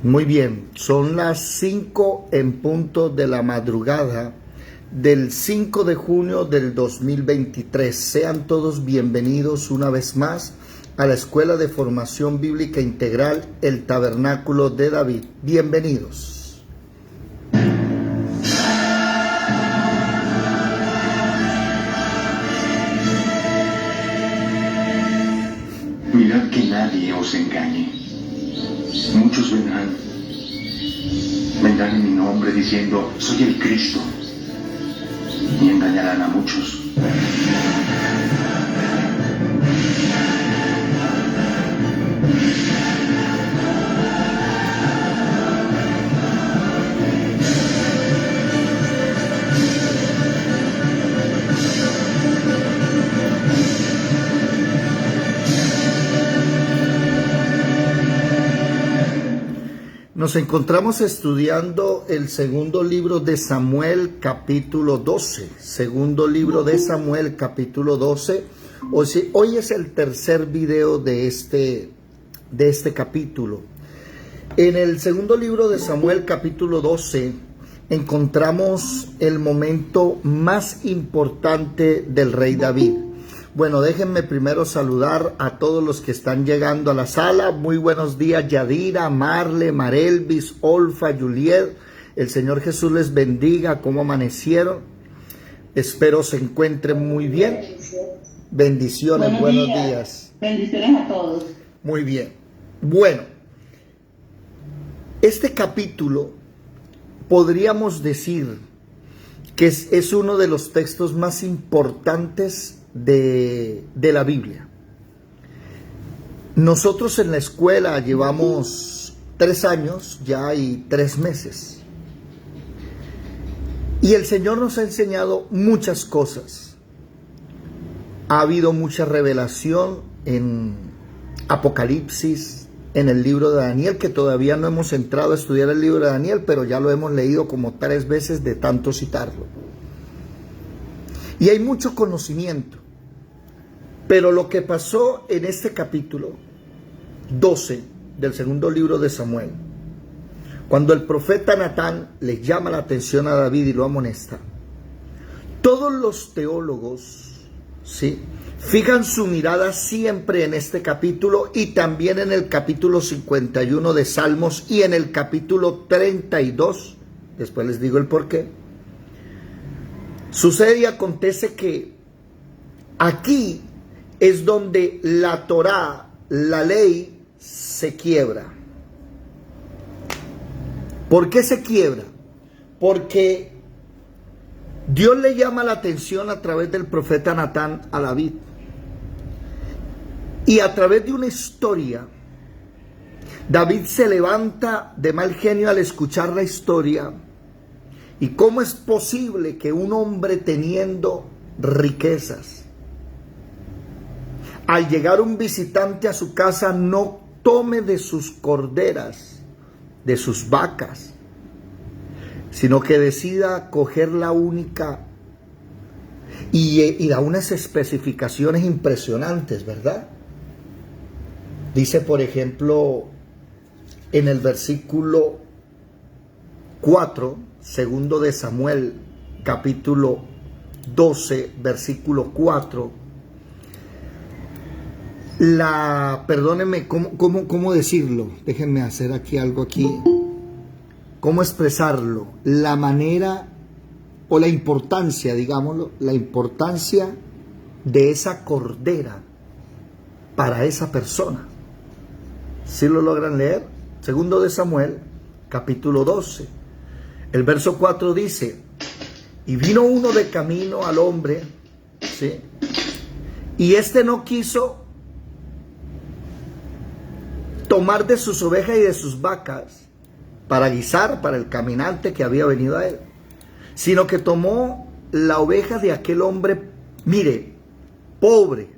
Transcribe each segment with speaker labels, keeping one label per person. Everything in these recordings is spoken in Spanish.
Speaker 1: Muy bien, son las 5 en punto de la madrugada del 5 de junio del 2023. Sean todos bienvenidos una vez más a la Escuela de Formación Bíblica Integral, el Tabernáculo de David. Bienvenidos.
Speaker 2: Mirad que nadie os engañe. Muchos vendrán en mi nombre diciendo, soy el Cristo, y engañarán a muchos.
Speaker 1: Nos encontramos estudiando el segundo libro de Samuel, capítulo 12. Segundo libro de Samuel, capítulo 12. Hoy es el tercer video de este capítulo. En el segundo libro de Samuel, capítulo 12, encontramos el momento más importante del rey David. Bueno, déjenme primero saludar a todos los que están llegando a la sala. Muy buenos días, Yadira, Marle, Marelvis, Olfa, Juliet. El Señor Jesús les bendiga. ¿Cómo amanecieron? Espero se encuentren muy bien. Bendiciones, buenos días.
Speaker 3: Bendiciones a todos.
Speaker 1: Muy bien. Bueno, este capítulo podríamos decir que es uno de los textos más importantes de la Biblia. Nosotros en la escuela llevamos 3 años ya y 3 meses. Y el Señor nos ha enseñado muchas cosas. Ha habido mucha revelación en Apocalipsis, en el libro de Daniel, que todavía no hemos entrado a estudiar el libro de Daniel, pero ya lo hemos leído como 3 veces de tanto citarlo. Y hay mucho conocimiento. Pero lo que pasó en este capítulo 12 del segundo libro de Samuel, cuando el profeta Natán le llama la atención a David y lo amonesta, todos los teólogos, ¿sí?, fijan su mirada siempre en este capítulo y también en el capítulo 51 de Salmos y en el capítulo 32. Después les digo el por qué. Sucede y acontece que aquí es donde la Torá, la ley, se quiebra. ¿Por qué se quiebra? Porque Dios le llama la atención a través del profeta Natán a David. Y a través de una historia, David se levanta de mal genio al escuchar la historia. ¿Y cómo es posible que un hombre teniendo riquezas, al llegar un visitante a su casa, no tome de sus corderas, de sus vacas, sino que decida coger la única y da unas especificaciones impresionantes, ¿verdad? Dice, por ejemplo, en el versículo 4, segundo de Samuel, capítulo 12, versículo 4, perdónenme, ¿cómo decirlo? Déjenme hacer aquí algo aquí. ¿Cómo expresarlo? La manera o la importancia, digámoslo, la importancia de esa cordera para esa persona. ¿Sí lo logran leer? Segundo de Samuel, capítulo 12. El verso 4 dice, y vino uno de camino al hombre, ¿sí?, y este no quiso tomar de sus ovejas y de sus vacas para guisar para el caminante que había venido a él, sino que tomó la oveja de aquel hombre, mire, pobre,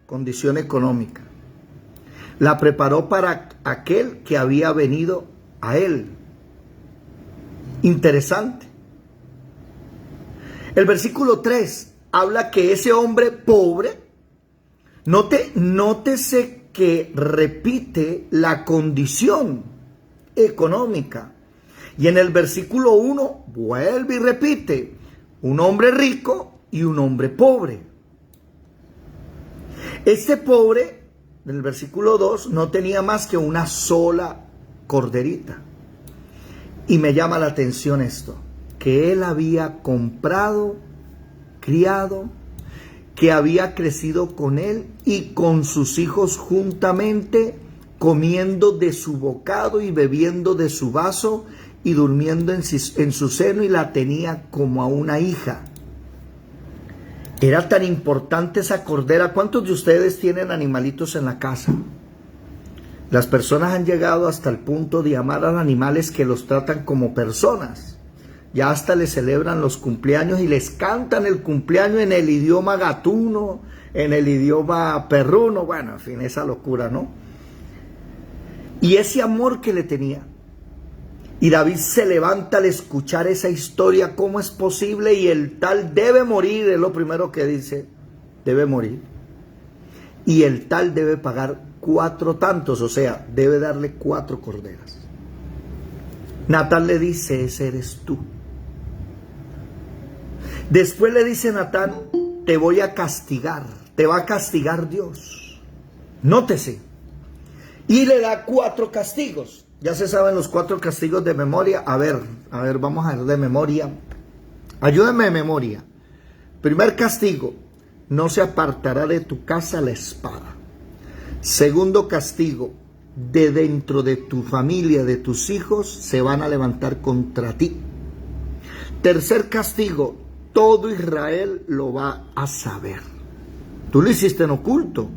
Speaker 1: condición económica, la preparó para aquel que había venido a él. Interesante. El versículo 3 habla que ese hombre pobre, nótese que repite la condición económica. Y en el versículo 1 vuelve y repite, un hombre rico y un hombre pobre. Este pobre, en el versículo 2, no tenía más que una sola corderita. Y me llama la atención esto, que él había comprado, criado, que había crecido con él y con sus hijos juntamente, comiendo de su bocado y bebiendo de su vaso y durmiendo en su seno, y la tenía como a una hija. Era tan importante esa cordera. ¿Cuántos de ustedes tienen animalitos en la casa? Las personas han llegado hasta el punto de amar a los animales que los tratan como personas. Ya hasta les celebran los cumpleaños y les cantan el cumpleaños en el idioma gatuno, en el idioma perruno. Bueno, en fin, esa locura, ¿no? Y ese amor que le tenía. Y David se levanta al escuchar esa historia. ¿Cómo es posible? Y el tal debe morir, es lo primero que dice. Debe morir. Y el tal debe pagar 4 tantos, o sea, debe darle 4 corderas. Natán le dice, ese eres tú. Después le dice Natán, te voy a castigar, te va a castigar Dios. Nótese. Y le da 4 castigos. Ya se saben los 4 castigos de memoria. A ver, vamos a ver de memoria. Ayúdenme de memoria. Primer castigo, no se apartará de tu casa la espada. Segundo castigo, de dentro de tu familia, de tus hijos, se van a levantar contra ti. Tercer castigo, todo Israel lo va a saber. Tú lo hiciste en oculto,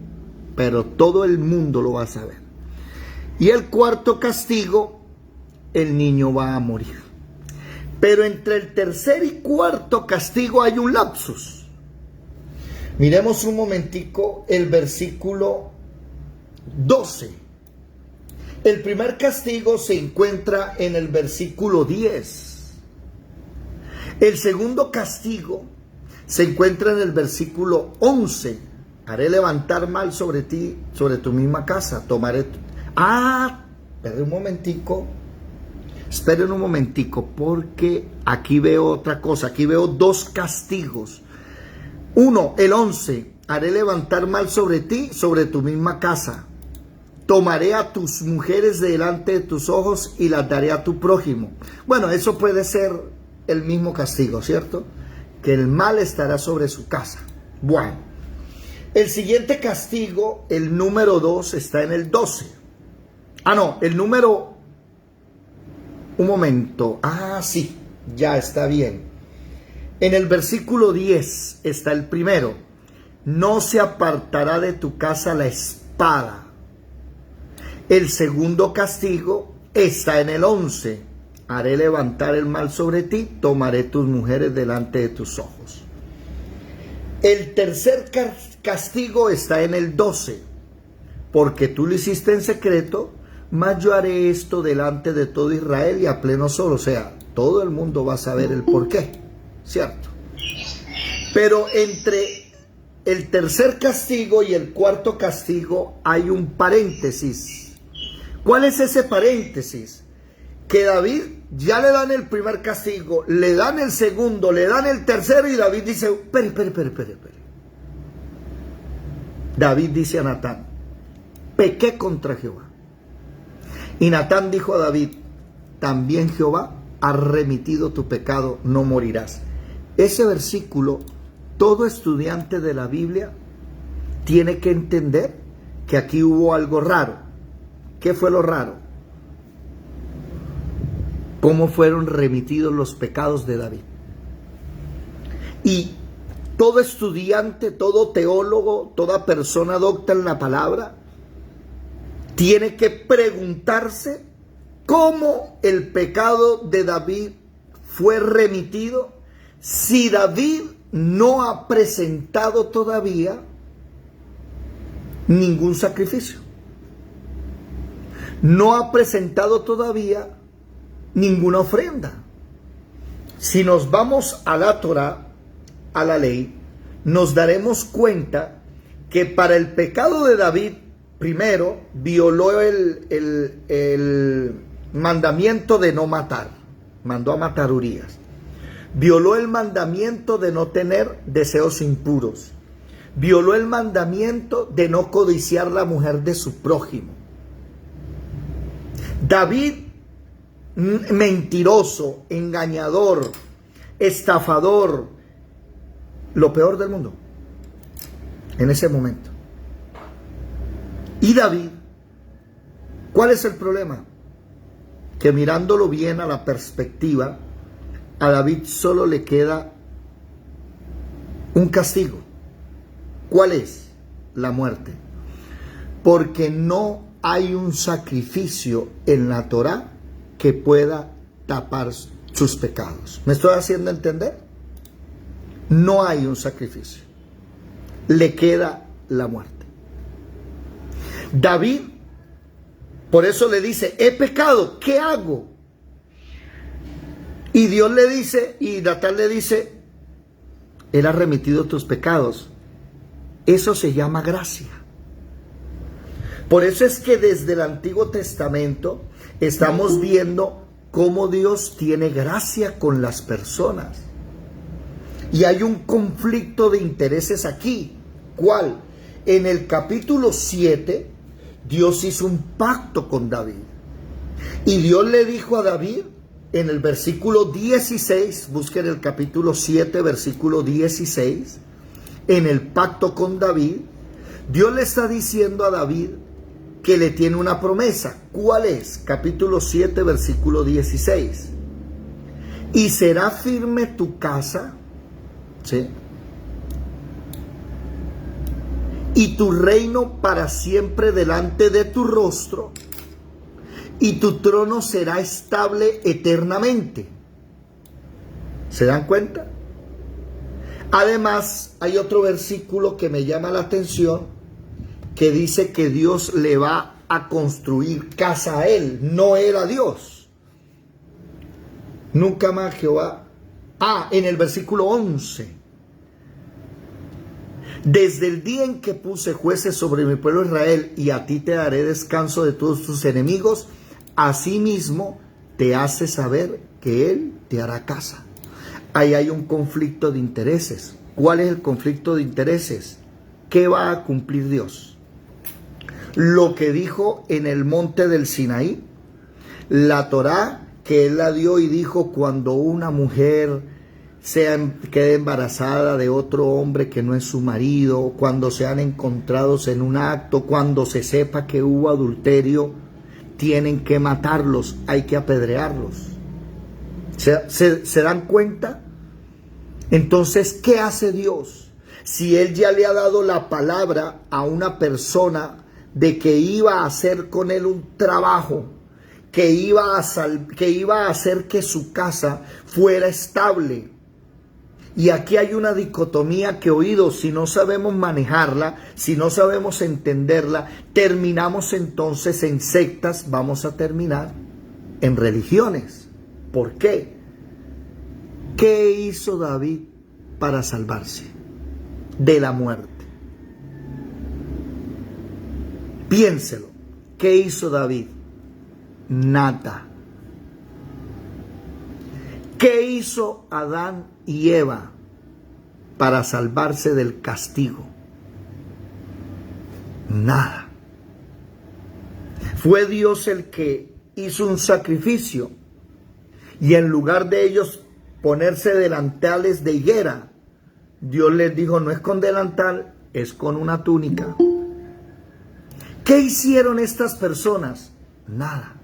Speaker 1: pero todo el mundo lo va a saber. Y el cuarto castigo, el niño va a morir. Pero entre el tercer y cuarto castigo hay un lapsus. Miremos un momentico el versículo 12. El primer castigo se encuentra en el versículo 10. El segundo castigo se encuentra en el versículo 11. Haré levantar mal sobre ti, sobre tu misma casa. Tomaré... Esperen un momentico, porque aquí veo otra cosa. Aquí veo 2 castigos. Uno, el 11. Haré levantar mal sobre ti, sobre tu misma casa. Tomaré a tus mujeres delante de tus ojos y las daré a tu prójimo. Bueno, eso puede ser el mismo castigo, ¿cierto? Que el mal estará sobre su casa. Bueno, el siguiente castigo, el número 2, está en el 12. El número... Un momento. Sí, ya está bien. En el versículo 10 está el primero. No se apartará de tu casa la espada. El segundo castigo está en el 11. Haré levantar el mal sobre ti, tomaré tus mujeres delante de tus ojos. El tercer castigo está en el 12. Porque tú lo hiciste en secreto, mas yo haré esto delante de todo Israel y a pleno sol. O sea, todo el mundo va a saber el porqué, ¿cierto? Pero entre el tercer castigo y el cuarto castigo hay un paréntesis. ¿Cuál es ese paréntesis? Que David ya le dan el primer castigo, le dan el segundo, le dan el tercero y David dice, espere. David dice a Natán, pequé contra Jehová. Y Natán dijo a David, también Jehová ha remitido tu pecado, no morirás. Ese versículo, todo estudiante de la Biblia tiene que entender que aquí hubo algo raro. ¿Qué fue lo raro? ¿Cómo fueron remitidos los pecados de David? Y todo estudiante, todo teólogo, toda persona docta en la palabra, tiene que preguntarse cómo el pecado de David fue remitido si David no ha presentado todavía ningún sacrificio. No ha presentado todavía ninguna ofrenda. Si nos vamos a la Torá, a la ley, nos daremos cuenta que para el pecado de David, primero, violó mandamiento de no matar. Mandó a matar a Urías. Violó el mandamiento de no tener deseos impuros. Violó el mandamiento de no codiciar la mujer de su prójimo. David, mentiroso, engañador, estafador, lo peor del mundo en ese momento. Y David, ¿cuál es el problema? Que mirándolo bien a la perspectiva, a David solo le queda un castigo. ¿Cuál es? La muerte. Porque no hay un sacrificio en la Torá que pueda tapar sus pecados. ¿Me estoy haciendo entender? No hay un sacrificio. Le queda la muerte. David, por eso le dice, he pecado, ¿qué hago? Y Dios le dice, y Natán le dice, Él ha remitido tus pecados. Eso se llama gracia. Por eso es que desde el Antiguo Testamento estamos viendo cómo Dios tiene gracia con las personas. Y hay un conflicto de intereses aquí. ¿Cuál? En el capítulo 7, Dios hizo un pacto con David. Y Dios le dijo a David, en el versículo 16, busquen el capítulo 7, versículo 16, en el pacto con David, Dios le está diciendo a David que le tiene una promesa. ¿Cuál es? Capítulo 7, versículo 16. Y será firme tu casa, ¿sí?, y tu reino para siempre delante de tu rostro, y tu trono será estable eternamente. ¿Se dan cuenta? Además, hay otro versículo que me llama la atención, que dice que Dios le va a construir casa a él, no era Dios. Nunca más Jehová. En el versículo 11. Desde el día en que puse jueces sobre mi pueblo Israel, y a ti te daré descanso de todos tus enemigos, asimismo te hace saber que Él te hará casa. Ahí hay un conflicto de intereses. ¿Cuál es el conflicto de intereses? ¿Qué va a cumplir Dios? Lo que dijo en el monte del Sinaí, la Torá que Él la dio y dijo, cuando una mujer quede embarazada de otro hombre que no es su marido, cuando sean encontrados en un acto, cuando se sepa que hubo adulterio, tienen que matarlos, hay que apedrearlos. ¿Se dan cuenta? Entonces, ¿qué hace Dios? Si Él ya le ha dado la palabra a una persona de que iba a hacer con él un trabajo, que iba a hacer que su casa fuera estable. Y aquí hay una dicotomía que, oídos, si no sabemos manejarla, si no sabemos entenderla, terminamos entonces en sectas, vamos a terminar en religiones. ¿Por qué? ¿Qué hizo David para salvarse de la muerte? Piénselo. ¿Qué hizo David? Nada. ¿Qué hizo Adán y Eva para salvarse del castigo? Nada. Fue Dios el que hizo un sacrificio, y en lugar de ellos ponerse delantales de higuera, Dios les dijo, no es con delantal, es con una túnica. ¿Qué hicieron estas personas? Nada.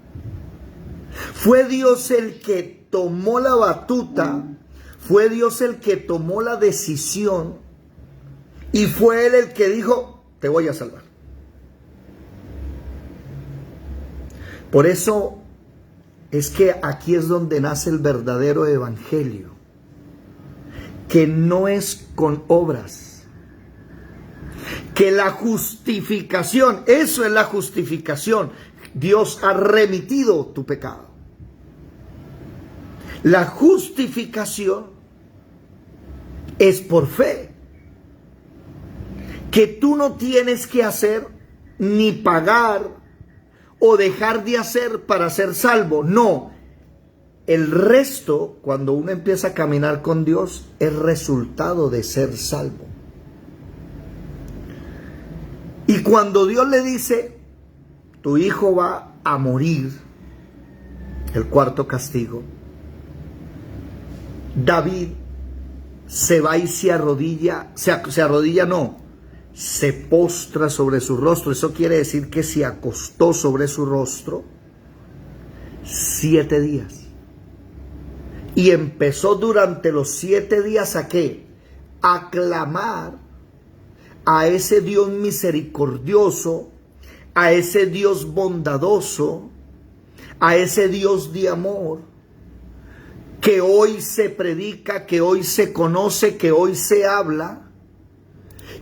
Speaker 1: Fue Dios el que tomó la batuta, fue Dios el que tomó la decisión, y fue Él el que dijo, te voy a salvar. Por eso es que aquí es donde nace el verdadero evangelio, que no es con obras, que la justificación, eso es la justificación, Dios ha remitido tu pecado. La justificación es por fe, que tú no tienes que hacer ni pagar o dejar de hacer para ser salvo. No. El resto, cuando uno empieza a caminar con Dios, es resultado de ser salvo. Y cuando Dios le dice, tu hijo va a morir, el cuarto castigo, David se va y se arrodilla, se postra sobre su rostro. Eso quiere decir que se acostó sobre su rostro 7 días. Y empezó durante los 7 días ¿a qué? A clamar a ese Dios misericordioso, a ese Dios bondadoso, a ese Dios de amor, que hoy se predica, que hoy se conoce, que hoy se habla,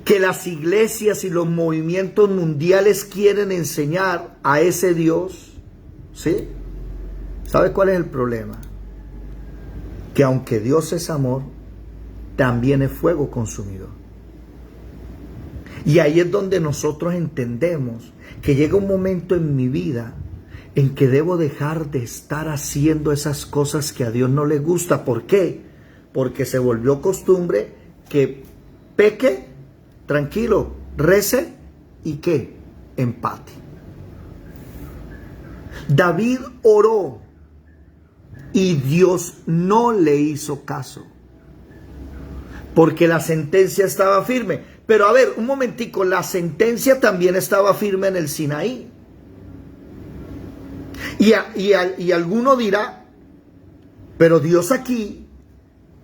Speaker 1: que las iglesias y los movimientos mundiales quieren enseñar a ese Dios. ¿Sí? ¿Sabe cuál es el problema? Que aunque Dios es amor, también es fuego consumidor. Y ahí es donde nosotros entendemos que llega un momento en mi vida en que debo dejar de estar haciendo esas cosas que a Dios no le gusta. ¿Por qué? Porque se volvió costumbre que peque, tranquilo, rece y ¿qué? Empate. David oró y Dios no le hizo caso, porque la sentencia estaba firme. Pero a ver, un momentico, la sentencia también estaba firme en el Sinaí. Y alguno dirá, pero Dios aquí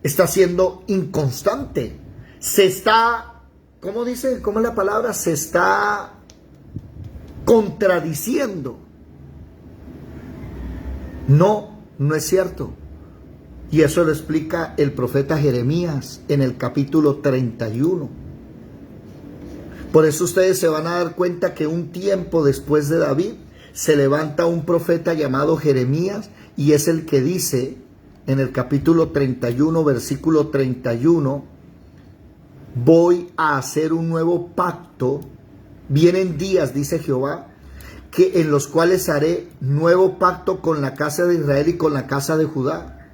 Speaker 1: está siendo inconstante. Se está, ¿cómo dice? ¿Cómo es la palabra? Se está contradiciendo. No, no es cierto. Y eso lo explica el profeta Jeremías en el capítulo 31. Por eso ustedes se van a dar cuenta que un tiempo después de David se levanta un profeta llamado Jeremías y es el que dice en el capítulo 31, versículo 31, voy a hacer un nuevo pacto. Vienen días, dice Jehová, que en los cuales haré nuevo pacto con la casa de Israel y con la casa de Judá.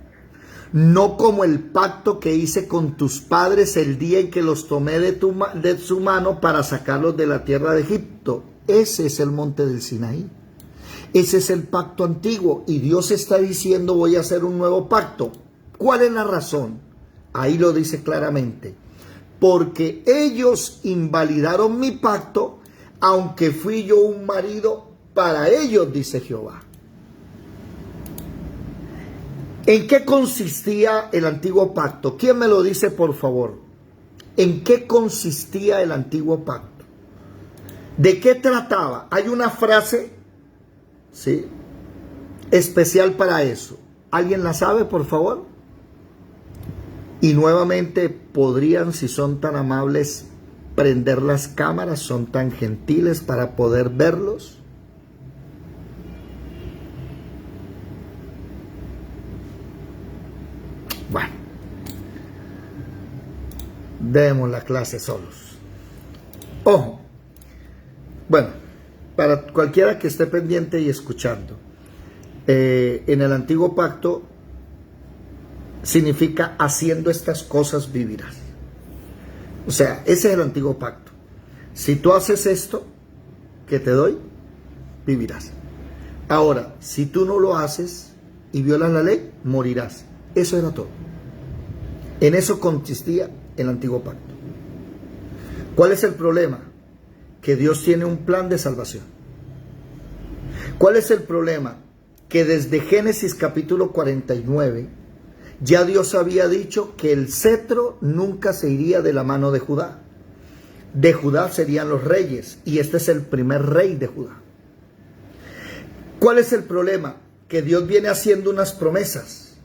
Speaker 1: No como el pacto que hice con tus padres el día en que los tomé de su mano para sacarlos de la tierra de Egipto. Ese es el monte del Sinaí. Ese es el pacto antiguo. Y Dios está diciendo, voy a hacer un nuevo pacto. ¿Cuál es la razón? Ahí lo dice claramente. Porque ellos invalidaron mi pacto, aunque fui yo un marido para ellos, dice Jehová. ¿En qué consistía el antiguo pacto? ¿Quién me lo dice, por favor? ¿En qué consistía el antiguo pacto? ¿De qué trataba? Hay una frase, ¿sí?, especial para eso. ¿Alguien la sabe, por favor? Y nuevamente podrían, si son tan amables, prender las cámaras, son tan gentiles para poder verlos. Bueno, demos la clase solos. Ojo, bueno, para cualquiera que esté pendiente y escuchando, en el antiguo pacto significa haciendo estas cosas vivirás. O sea, ese es el antiguo pacto. Si tú haces esto que te doy, vivirás. Ahora, si tú no lo haces y violas la ley, morirás. Eso era todo. En eso consistía el antiguo pacto. ¿Cuál es el problema? Que Dios tiene un plan de salvación. ¿Cuál es el problema? Que desde Génesis capítulo 49, ya Dios había dicho que el cetro nunca se iría de la mano de Judá. De Judá serían los reyes, y este es el primer rey de Judá. ¿Cuál es el problema? Que Dios viene haciendo unas promesas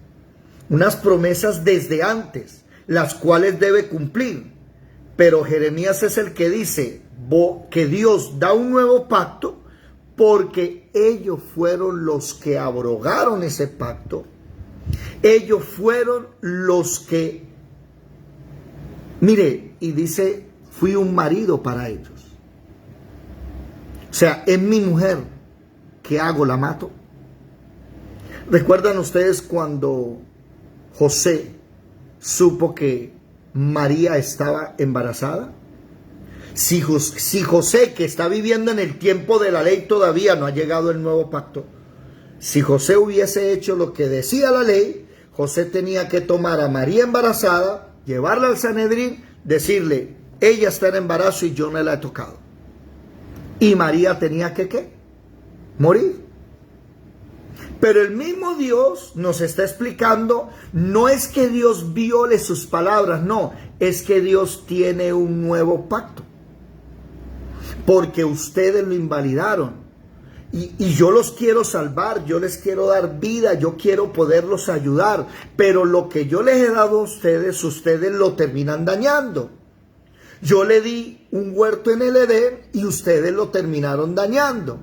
Speaker 1: desde antes, las cuales debe cumplir. Pero Jeremías es el que dice que Dios da un nuevo pacto porque ellos fueron los que abrogaron ese pacto. Ellos fueron los que, mire, y dice, fui un marido para ellos. O sea, es mi mujer. ¿qué hago? ¿La mato? ¿Recuerdan ustedes cuando José supo que María estaba embarazada? Si José, que está viviendo en el tiempo de la ley, todavía no ha llegado el nuevo pacto, si José hubiese hecho lo que decía la ley, José tenía que tomar a María embarazada, llevarla al Sanedrín, decirle, ella está en embarazo y yo no la he tocado. Y María tenía que, ¿qué? Morir. Pero el mismo Dios nos está explicando, no es que Dios viole sus palabras, no, es que Dios tiene un nuevo pacto. Porque ustedes lo invalidaron. Y yo los quiero salvar, yo les quiero dar vida, yo quiero poderlos ayudar. Pero lo que yo les he dado a ustedes lo terminan dañando. Yo le di un huerto en el Edén y ustedes lo terminaron dañando.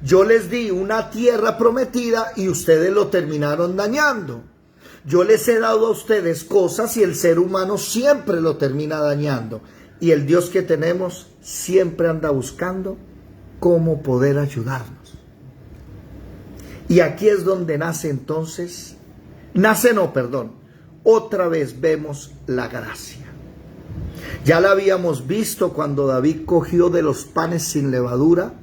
Speaker 1: Yo les di una tierra prometida y ustedes lo terminaron dañando. Yo les he dado a ustedes cosas y el ser humano siempre lo termina dañando. Y el Dios que tenemos siempre anda buscando cómo poder ayudarnos. Y aquí es donde nace entonces, otra vez vemos la gracia. Ya la habíamos visto cuando David cogió de los panes sin levadura,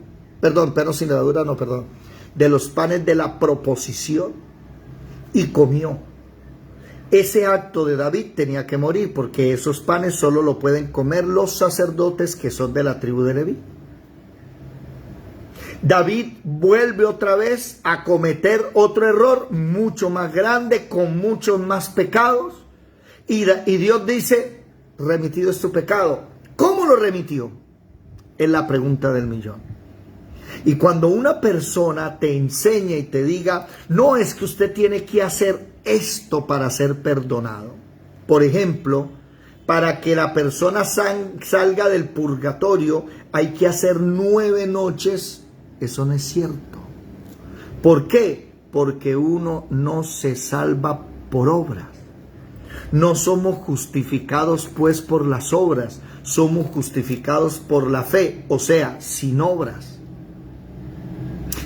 Speaker 1: de los panes de la proposición y comió. Ese acto de David tenía que morir porque esos panes solo lo pueden comer los sacerdotes que son de la tribu de Leví. David vuelve otra vez a cometer otro error mucho más grande, con muchos más pecados. Y Dios dice, remitido es tu pecado. ¿Cómo lo remitió? Es la pregunta del millón. Y cuando una persona te enseña y te diga, no, es que usted tiene que hacer esto para ser perdonado. Por ejemplo, para que la persona salga del purgatorio hay que hacer 9 noches. Eso no es cierto. ¿Por qué? Porque uno no se salva por obras. No somos justificados pues por las obras, somos justificados por la fe, o sea, sin obras.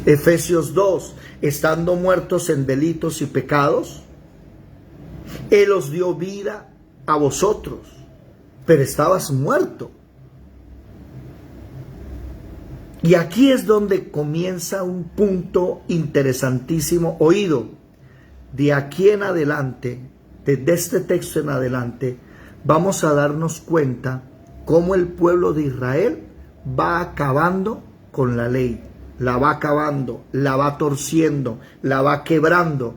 Speaker 1: Efesios 2, estando muertos en delitos y pecados, Él os dio vida a vosotros, pero estabas muerto. Y aquí es donde comienza un punto interesantísimo. Oído, de aquí en adelante, desde este texto en adelante, vamos a darnos cuenta cómo el pueblo de Israel va acabando con la ley. La va acabando, la va torciendo, la va quebrando.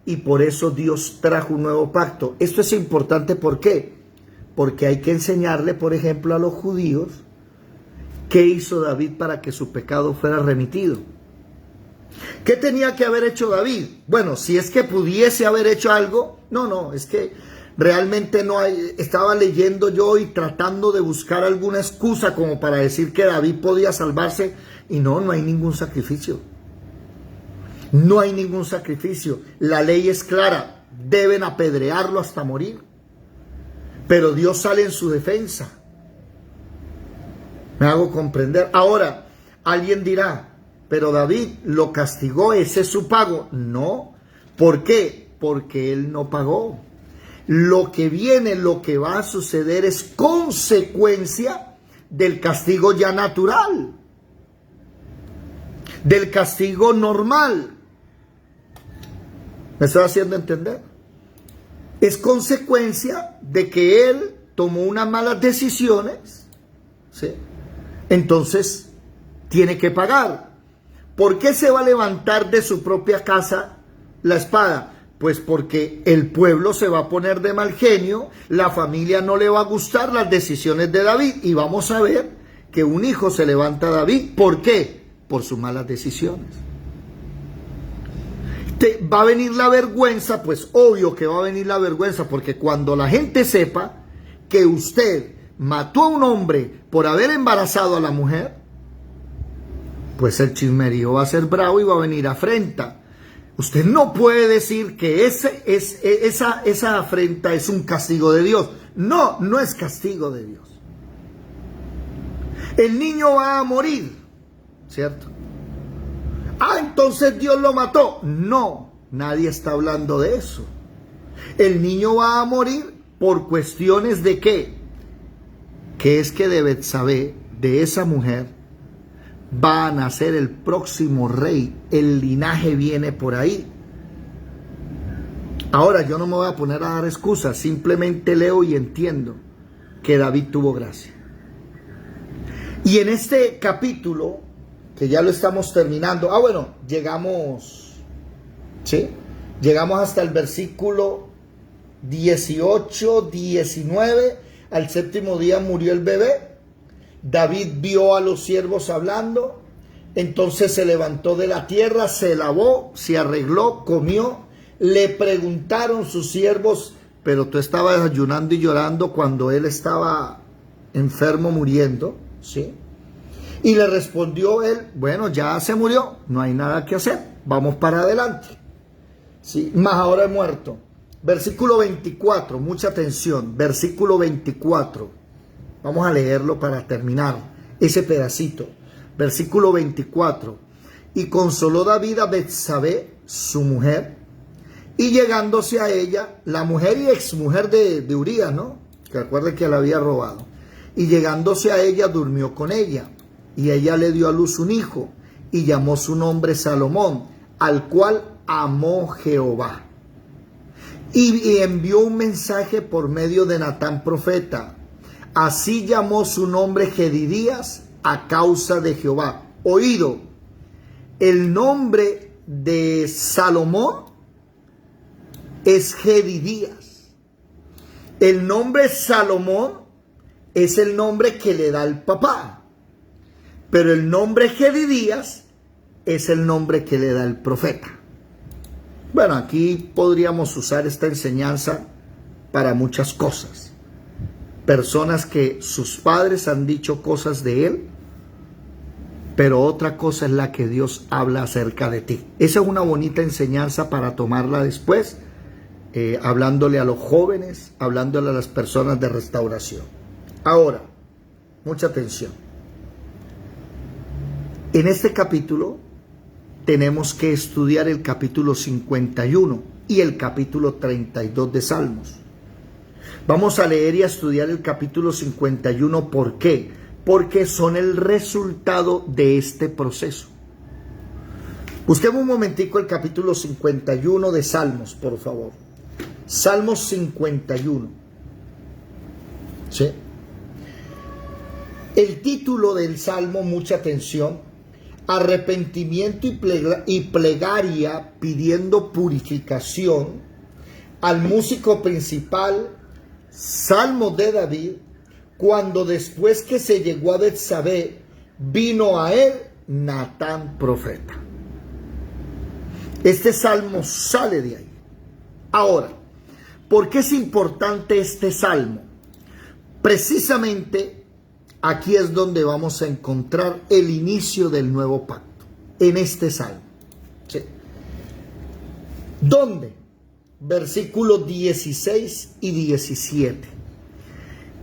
Speaker 1: Y por eso Dios trajo un nuevo pacto. Esto es importante, ¿por qué? Porque hay que enseñarle, por ejemplo, a los judíos qué hizo David para que su pecado fuera remitido. ¿Qué tenía que haber hecho David? Bueno, si es que pudiese haber hecho algo, es que realmente no hay. Estaba leyendo yo y tratando de buscar alguna excusa como para decir que David podía salvarse, y no hay ningún sacrificio. No hay ningún sacrificio. La ley es clara, deben apedrearlo hasta morir. Pero Dios sale en su defensa. Me hago comprender. Ahora, alguien dirá, pero David lo castigó, ese es su pago. No. ¿Por qué? Porque él no pagó. Lo que viene, lo que va a suceder es consecuencia del castigo ya natural, del castigo normal. ¿Me estoy haciendo entender? Es consecuencia de que él tomó unas malas decisiones, ¿sí? Entonces tiene que pagar. ¿Por qué se va a levantar de su propia casa la espada? Pues porque el pueblo se va a poner de mal genio, la familia no le va a gustar las decisiones de David, y vamos a ver que un hijo se levanta a David. ¿Por qué? Por sus malas decisiones. ¿Va a venir la vergüenza? Pues obvio que va a venir la vergüenza, porque cuando la gente sepa que usted mató a un hombre por haber embarazado a la mujer, pues el chismerío va a ser bravo y va a venir afrenta. Usted no puede decir que esa afrenta es un castigo de Dios. No, no es castigo de Dios. El niño va a morir, ¿cierto? Entonces Dios lo mató. No, nadie está hablando de eso. El niño va a morir por cuestiones de ¿qué? Que es que de Betsabé, de esa mujer, va a nacer el próximo rey. El linaje viene por ahí. Ahora, yo no me voy a poner a dar excusas, simplemente leo y entiendo que David tuvo gracia. Y en este capítulo, que ya lo estamos terminando, llegamos, ¿sí? Llegamos hasta el versículo 18, 19, al séptimo día murió el bebé. David vio a los siervos hablando, entonces se levantó de la tierra, se lavó, se arregló, comió. Le preguntaron sus siervos, pero tú estabas ayunando y llorando cuando él estaba enfermo muriendo, ¿sí? Y le respondió él, bueno, ya se murió, no hay nada que hacer, vamos para adelante, ¿sí? Mas ahora he muerto. Versículo 24, mucha atención, versículo 24, vamos a leerlo para terminar ese pedacito. Versículo 24, y consoló David a Betsabé, su mujer, y llegándose a ella, la mujer y exmujer de Urías, ¿no? Que recuerde que la había robado. Y llegándose a ella, durmió con ella. Y ella le dio a luz un hijo. Y llamó su nombre Salomón, al cual amó Jehová. Y envió un mensaje por medio de Natán profeta. Así llamó su nombre Jedidías a causa de Jehová. Oído, el nombre de Salomón es Jedidías. El nombre Salomón es el nombre que le da el papá, pero el nombre Jedidías es el nombre que le da el profeta. Bueno, aquí podríamos usar esta enseñanza para muchas cosas. Personas que sus padres han dicho cosas de él, pero otra cosa es la que Dios habla acerca de ti. Esa es una bonita enseñanza para tomarla después, hablándole a los jóvenes, hablándole a las personas de restauración. Ahora, mucha atención. En este capítulo tenemos que estudiar el capítulo 51 y el capítulo 32 de Salmos. Vamos a leer y a estudiar el capítulo 51. ¿Por qué? Porque son el resultado de este proceso. Busquemos un momentico el capítulo 51 de Salmos, por favor. Salmos 51. ¿Sí? El título del Salmo, mucha atención: arrepentimiento y plegaria pidiendo purificación al músico principal, Salmo de David, cuando después que se llegó a Betsabé, vino a él Natán profeta. Este salmo sale de ahí. Ahora, ¿por qué es importante este salmo? Precisamente aquí es donde vamos a encontrar el inicio del nuevo pacto, en este salmo. ¿Sí? ¿Dónde? Versículos 16 y 17.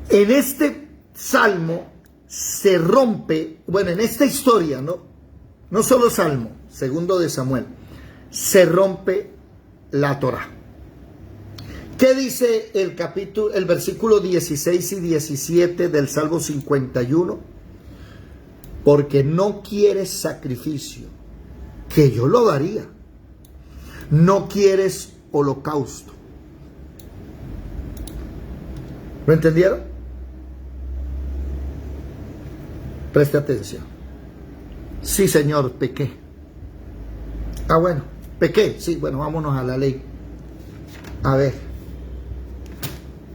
Speaker 1: En este salmo se rompe, en esta historia, no solo salmo, segundo de Samuel, se rompe la Torá. ¿Qué dice el versículo 16 y 17 del Salmo 51? Porque no quieres sacrificio, que yo lo daría. No quieres holocausto. ¿Lo entendieron? Preste atención. Sí, Señor, pequé. Pequé. Sí, vámonos a la ley. A ver.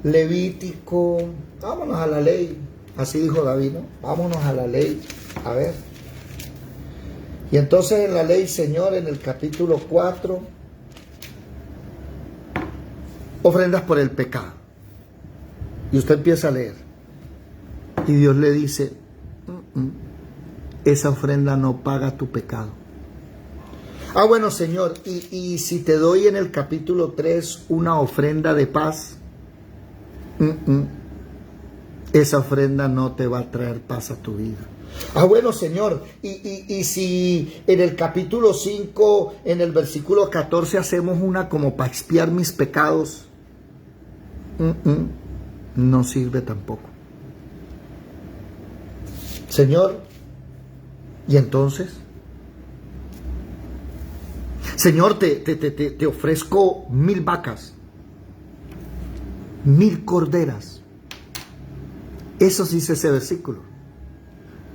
Speaker 1: Levítico, vámonos a la ley, así dijo David, ¿no? Vámonos a la ley, a ver. Y entonces en la ley, Señor, en el capítulo 4, ofrendas por el pecado. Y usted empieza a leer. Y Dios le dice, esa ofrenda no paga tu pecado. Señor, y si te doy en el capítulo 3 una ofrenda de paz, esa ofrenda no te va a traer paz a tu vida. Ah, bueno, Señor, y si en el capítulo 5, en el versículo 14, hacemos una como para expiar mis pecados, no sirve tampoco. Señor, ¿y entonces? Señor, te ofrezco 1000 vacas, 1000 corderas. Eso sí dice ese versículo.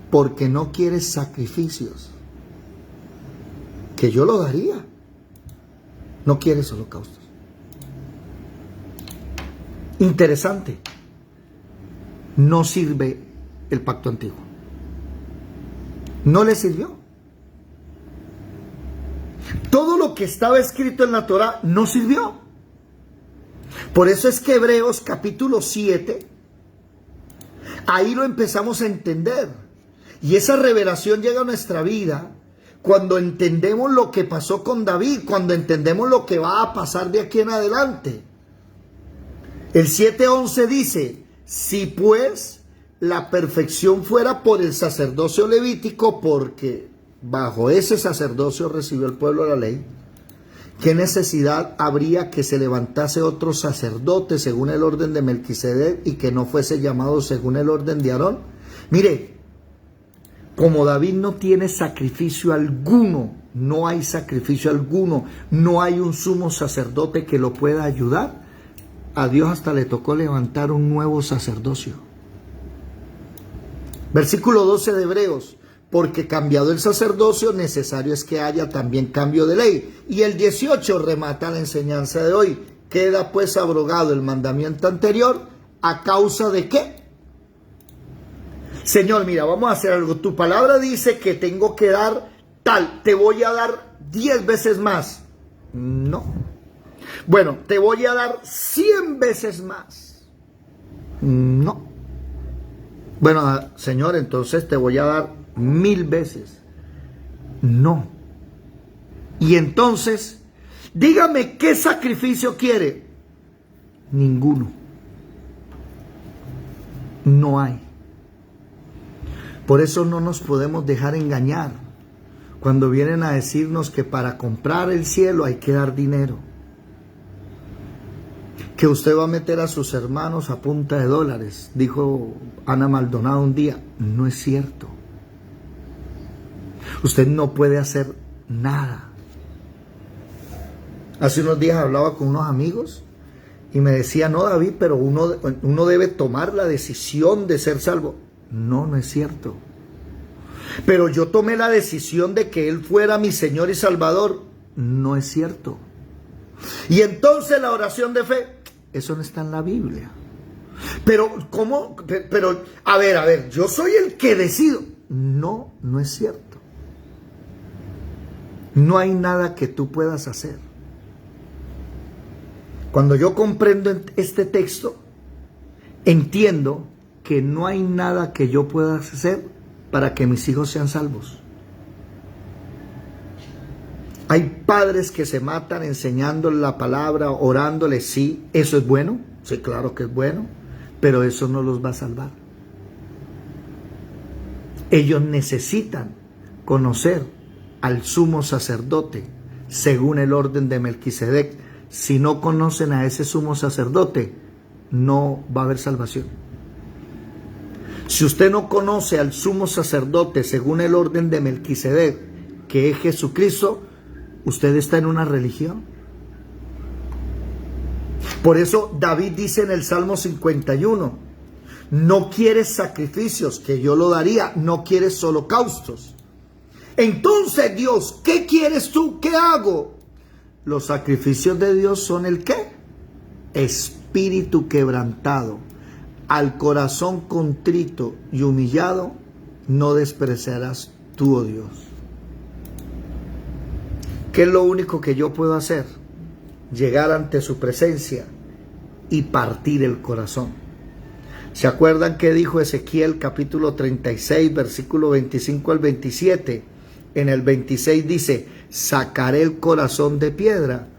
Speaker 1: Porque no quieres sacrificios, que yo lo daría. No quieres holocaustos. Interesante. No sirve el pacto antiguo. No le sirvió. Todo lo que estaba escrito en la Torá no sirvió. Por eso es que Hebreos capítulo 7, ahí lo empezamos a entender. Y esa revelación llega a nuestra vida cuando entendemos lo que pasó con David, cuando entendemos lo que va a pasar de aquí en adelante. El 7:11 dice, si pues la perfección fuera por el sacerdocio levítico, porque bajo ese sacerdocio recibió el pueblo la ley, ¿qué necesidad habría que se levantase otro sacerdote según el orden de Melquisedec y que no fuese llamado según el orden de Aarón? Mire, como David no tiene sacrificio alguno, no hay sacrificio alguno, no hay un sumo sacerdote que lo pueda ayudar, a Dios hasta le tocó levantar un nuevo sacerdocio. Versículo 12 de Hebreos, porque cambiado el sacerdocio, necesario es que haya también cambio de ley. Y el 18 remata la enseñanza de hoy. Queda pues abrogado el mandamiento anterior, ¿a causa de qué? Señor, mira, vamos a hacer algo. Tu palabra dice que tengo que dar tal, te voy a dar 10 veces más. No. Bueno, te voy a dar 100 veces más. No. Bueno, Señor, entonces te voy a dar 1000 veces. No. Y entonces, dígame qué sacrificio quiere. Ninguno. No hay. Por eso no nos podemos dejar engañar cuando vienen a decirnos que para comprar el cielo hay que dar dinero. Que usted va a meter a sus hermanos a punta de dólares, dijo Ana Maldonado un día. No es cierto. Usted no puede hacer nada. Hace unos días hablaba con unos amigos y me decía, no, David, pero uno debe tomar la decisión de ser salvo. No, no es cierto. Pero yo tomé la decisión de que Él fuera mi Señor y Salvador. No es cierto. Y entonces la oración de fe, eso no está en la Biblia. Pero, ¿cómo? Pero, a ver, yo soy el que decido. No, no es cierto. No hay nada que tú puedas hacer. Cuando yo comprendo este texto, entiendo que no hay nada que yo pueda hacer para que mis hijos sean salvos. Hay padres que se matan enseñándole la palabra, orándole. Sí, eso es bueno. Sí, claro que es bueno. Pero eso no los va a salvar. Ellos necesitan conocer al sumo sacerdote según el orden de Melquisedec. Si no conocen a ese sumo sacerdote, no va a haber salvación. Si usted no conoce al sumo sacerdote según el orden de Melquisedec, que es Jesucristo, usted está en una religión. Por eso David dice en el Salmo 51, no quieres sacrificios, que yo lo daría, no quieres holocaustos. Entonces, Dios, ¿qué quieres tú? ¿Qué hago? Los sacrificios de Dios son el ¿qué? Espíritu quebrantado. Al corazón contrito y humillado, no despreciarás tú, oh Dios. ¿Qué es lo único que yo puedo hacer? Llegar ante su presencia y partir el corazón. ¿Se acuerdan qué dijo Ezequiel capítulo 36, versículo 25 al 27? En el 26 dice, sacaré el corazón de piedra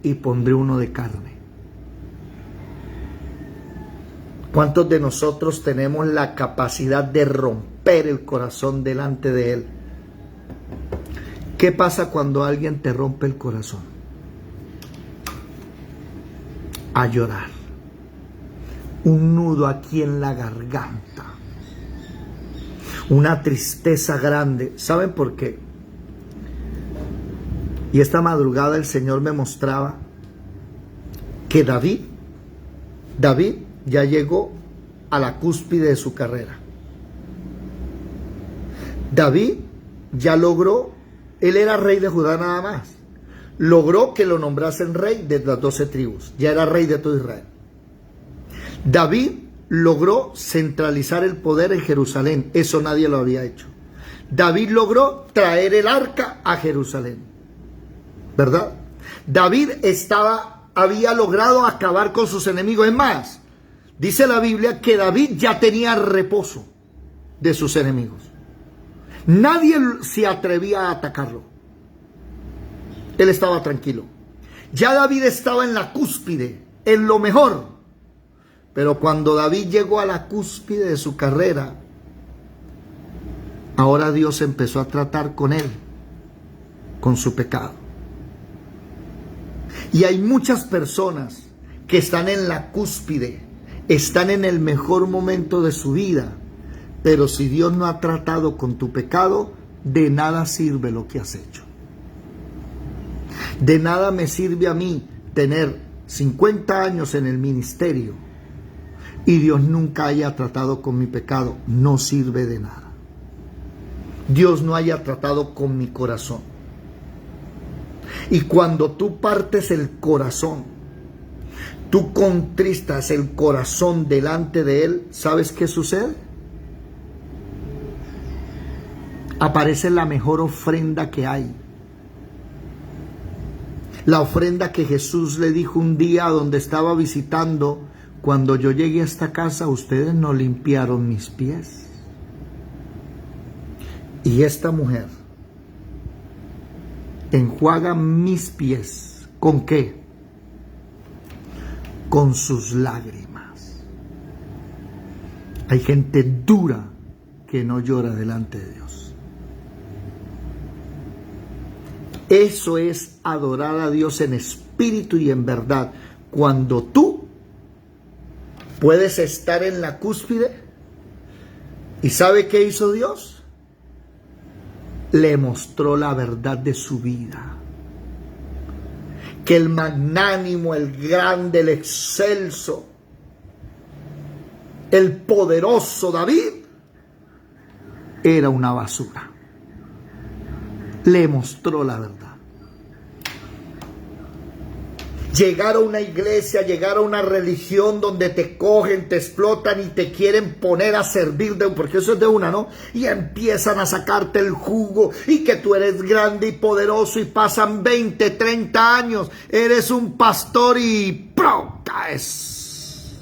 Speaker 1: y pondré uno de carne. ¿Cuántos de nosotros tenemos la capacidad de romper romper el corazón delante de Él. ¿Qué pasa cuando alguien te rompe el corazón? A llorar. Un nudo aquí en la garganta. Una tristeza grande. ¿Saben por qué? Y esta madrugada el Señor me mostraba que David ya llegó a la cúspide de su carrera. David ya logró, él era rey de Judá nada más, logró que lo nombrasen rey de las 12 tribus, ya era rey de todo Israel. David logró centralizar el poder en Jerusalén, eso nadie lo había hecho. David logró traer el arca a Jerusalén, ¿verdad? David había logrado acabar con sus enemigos. Es más, dice la Biblia que David ya tenía reposo de sus enemigos. Nadie se atrevía a atacarlo. Él estaba tranquilo. Ya David estaba en la cúspide, en lo mejor. Pero cuando David llegó a la cúspide de su carrera, ahora Dios empezó a tratar con él, con su pecado. Y hay muchas personas que están en la cúspide, están en el mejor momento de su vida, pero si Dios no ha tratado con tu pecado, de nada sirve lo que has hecho. De nada me sirve a mí tener 50 años en el ministerio y Dios nunca haya tratado con mi pecado. No sirve de nada. Dios no haya tratado con mi corazón. Y cuando tú partes el corazón, tú contristas el corazón delante de Él, ¿sabes qué sucede? Aparece la mejor ofrenda que hay. La ofrenda que Jesús le dijo un día donde estaba visitando: cuando yo llegué a esta casa, ustedes no limpiaron mis pies. Y esta mujer enjuaga mis pies. ¿Con qué? Con sus lágrimas. Hay gente dura que no llora delante de Dios. Eso es adorar a Dios en espíritu y en verdad. Cuando tú puedes estar en la cúspide. ¿Y sabe qué hizo Dios? Le mostró la verdad de su vida. Que el magnánimo, el grande, el excelso, el poderoso David era una basura. Le mostró la verdad. Llegar a una iglesia, llegar a una religión donde te cogen, te explotan y te quieren poner a servir, porque eso es de una, ¿no? Y empiezan a sacarte el jugo y que tú eres grande y poderoso y pasan 20, 30 años, eres un pastor y ¡pro! Caes.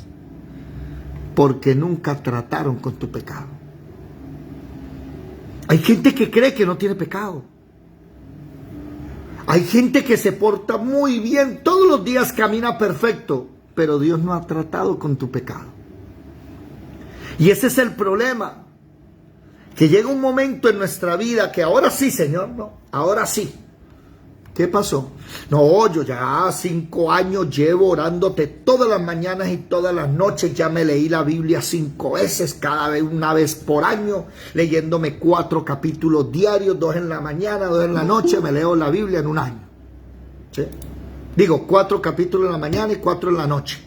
Speaker 1: Porque nunca trataron con tu pecado. Hay gente que cree que no tiene pecado. Hay gente que se porta muy bien, todos los días camina perfecto, pero Dios no ha tratado con tu pecado. Y ese es el problema, que llega un momento en nuestra vida que ahora sí, Señor, no, ahora sí. ¿Qué pasó? No, yo ya 5 años llevo orándote todas las mañanas y todas las noches. Ya me leí la Biblia 5 veces, cada vez una vez por año, leyéndome 4 capítulos diarios, 2 en la mañana, 2 en la noche. Me leo la Biblia en un año. ¿Sí? Digo, 4 capítulos en la mañana y 4 en la noche.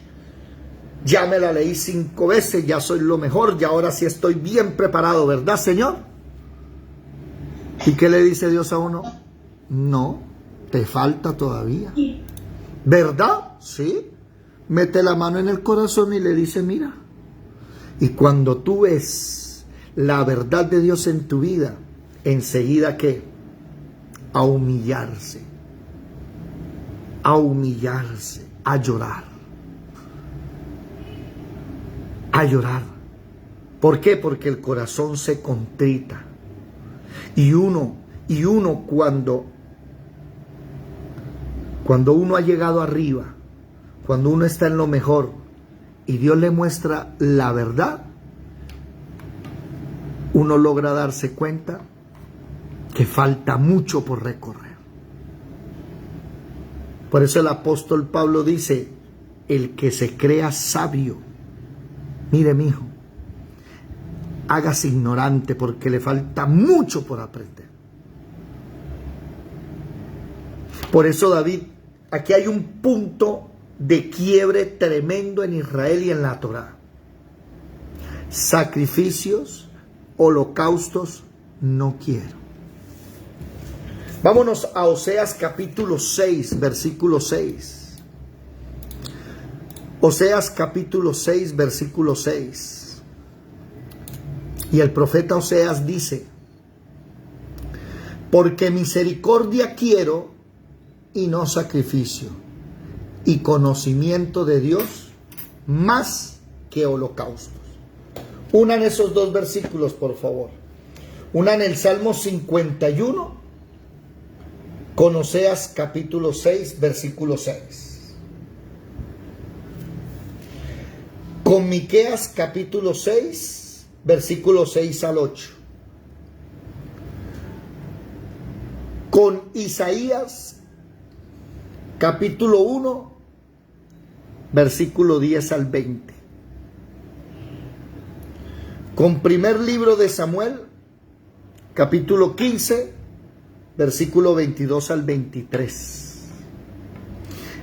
Speaker 1: Ya me la leí 5 veces, ya soy lo mejor, y ahora sí estoy bien preparado, ¿verdad, Señor? ¿Y qué le dice Dios a uno? No. Te falta todavía. ¿Verdad? Sí. Mete la mano en el corazón y le dice, mira. Y cuando tú ves la verdad de Dios en tu vida, enseguida, ¿qué? A humillarse. A humillarse. A llorar. A llorar. ¿Por qué? Porque el corazón se contrita. Y uno cuando uno ha llegado arriba, cuando uno está en lo mejor y Dios le muestra la verdad, uno logra darse cuenta que falta mucho por recorrer. Por eso el apóstol Pablo dice, el que se crea sabio, mire mi hijo, hágase ignorante porque le falta mucho por aprender. Por eso David, aquí hay un punto de quiebre tremendo en Israel y en la Torá. Sacrificios, holocaustos, no quiero. Vámonos a Oseas capítulo 6, versículo 6. Oseas capítulo 6, versículo 6. Y el profeta Oseas dice, porque misericordia quiero y no sacrificio, y conocimiento de Dios más que holocaustos. Unan esos dos versículos, por favor. Unan el Salmo 51 con Oseas capítulo 6, versículo 6. Con Miqueas capítulo 6, versículo 6 al 8. Con Isaías capítulo 1, versículo 10 al 20. Con primer libro de Samuel, capítulo 15, versículo 22 al 23.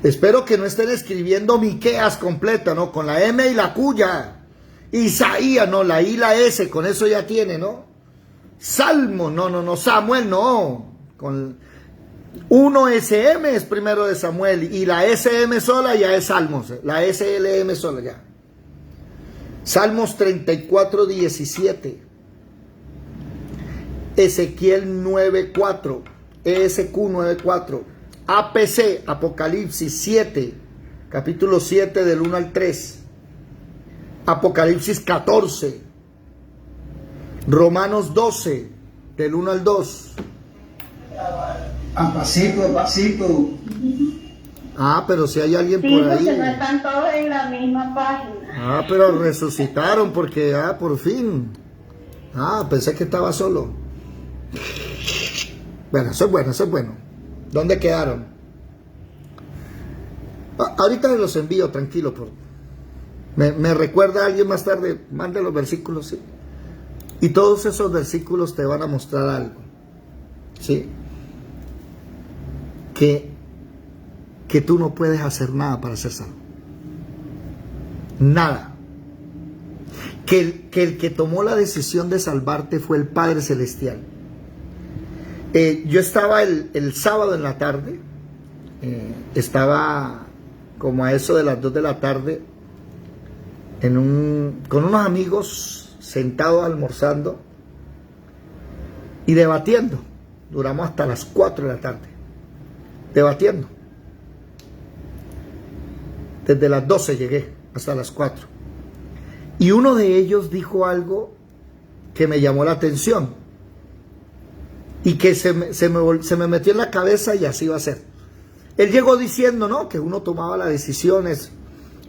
Speaker 1: Espero que no estén escribiendo Miqueas completa, ¿no? Con la M y la Q ya. Isaías, no, la I y la S, con eso ya tiene, ¿no? Salmo, no, Samuel, no. Con 1 SM es primero de Samuel y la SM sola ya es Salmos, la SLM sola ya. Salmos 34, 17. Ezequiel 9:4, ESQ 9:4, APC, Apocalipsis 7, capítulo 7 del 1 al 3, Apocalipsis 14, Romanos 12, del 1 al 2.
Speaker 3: A pasito.
Speaker 1: Ah, pero si hay alguien
Speaker 4: Sí,
Speaker 1: por ahí.
Speaker 4: porque no están todos en la misma página.
Speaker 1: Ah, pero resucitaron porque, por fin. Pensé que estaba solo. Bueno, eso es bueno. ¿Dónde quedaron? Ahorita los envío, tranquilo. Me recuerda a alguien más tarde, mande los versículos, ¿sí? Y todos esos versículos te van a mostrar algo, ¿sí? Que tú no puedes hacer nada para ser salvo. Nada. Que el que tomó la decisión de salvarte fue el Padre Celestial. Yo estaba el sábado en la tarde, estaba como a eso de las 2 de la tarde con unos amigos sentados almorzando y debatiendo. Duramos hasta las 4 de la tarde, debatiendo. Desde las 12 llegué hasta las 4. Y uno de ellos dijo algo que me llamó la atención. Y que se me metió en la cabeza y así va a ser. Él llegó diciendo, ¿no?, que uno tomaba las decisiones,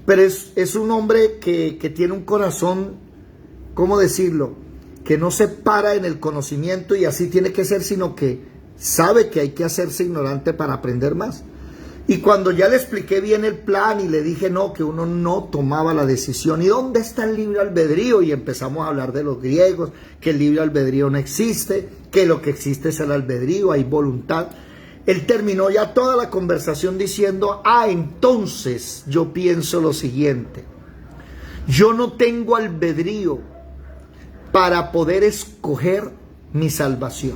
Speaker 1: pero es un hombre que tiene un corazón, ¿cómo decirlo?, que no se para en el conocimiento y así tiene que ser, sino que sabe que hay que hacerse ignorante para aprender más. Y cuando ya le expliqué bien el plan y le dije no, que uno no tomaba la decisión, ¿y dónde está el libre albedrío? Y empezamos a hablar de los griegos, que el libre albedrío no existe, que lo que existe es el albedrío, hay voluntad. Él terminó ya toda la conversación diciendo, entonces yo pienso lo siguiente, yo no tengo albedrío para poder escoger mi salvación,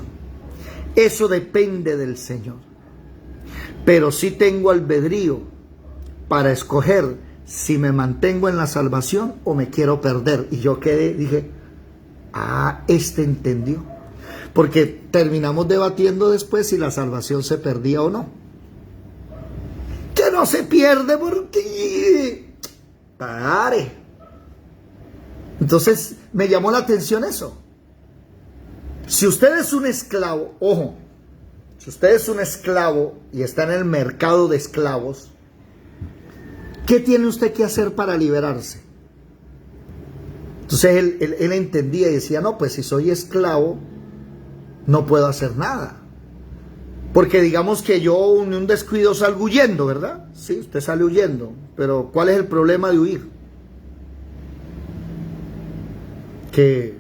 Speaker 1: eso depende del Señor. Pero sí tengo albedrío para escoger si me mantengo en la salvación o me quiero perder. Y yo dije, este entendió. Porque terminamos debatiendo después si la salvación se perdía o no. Que no se pierde porque... Pare. Entonces me llamó la atención eso. Si usted es un esclavo, ojo, si usted es un esclavo y está en el mercado de esclavos, ¿qué tiene usted que hacer para liberarse? Entonces él entendía y decía, no, pues si soy esclavo, no puedo hacer nada. Porque digamos que yo en un descuido salgo huyendo, ¿verdad? Sí, usted sale huyendo, pero ¿cuál es el problema de huir? Que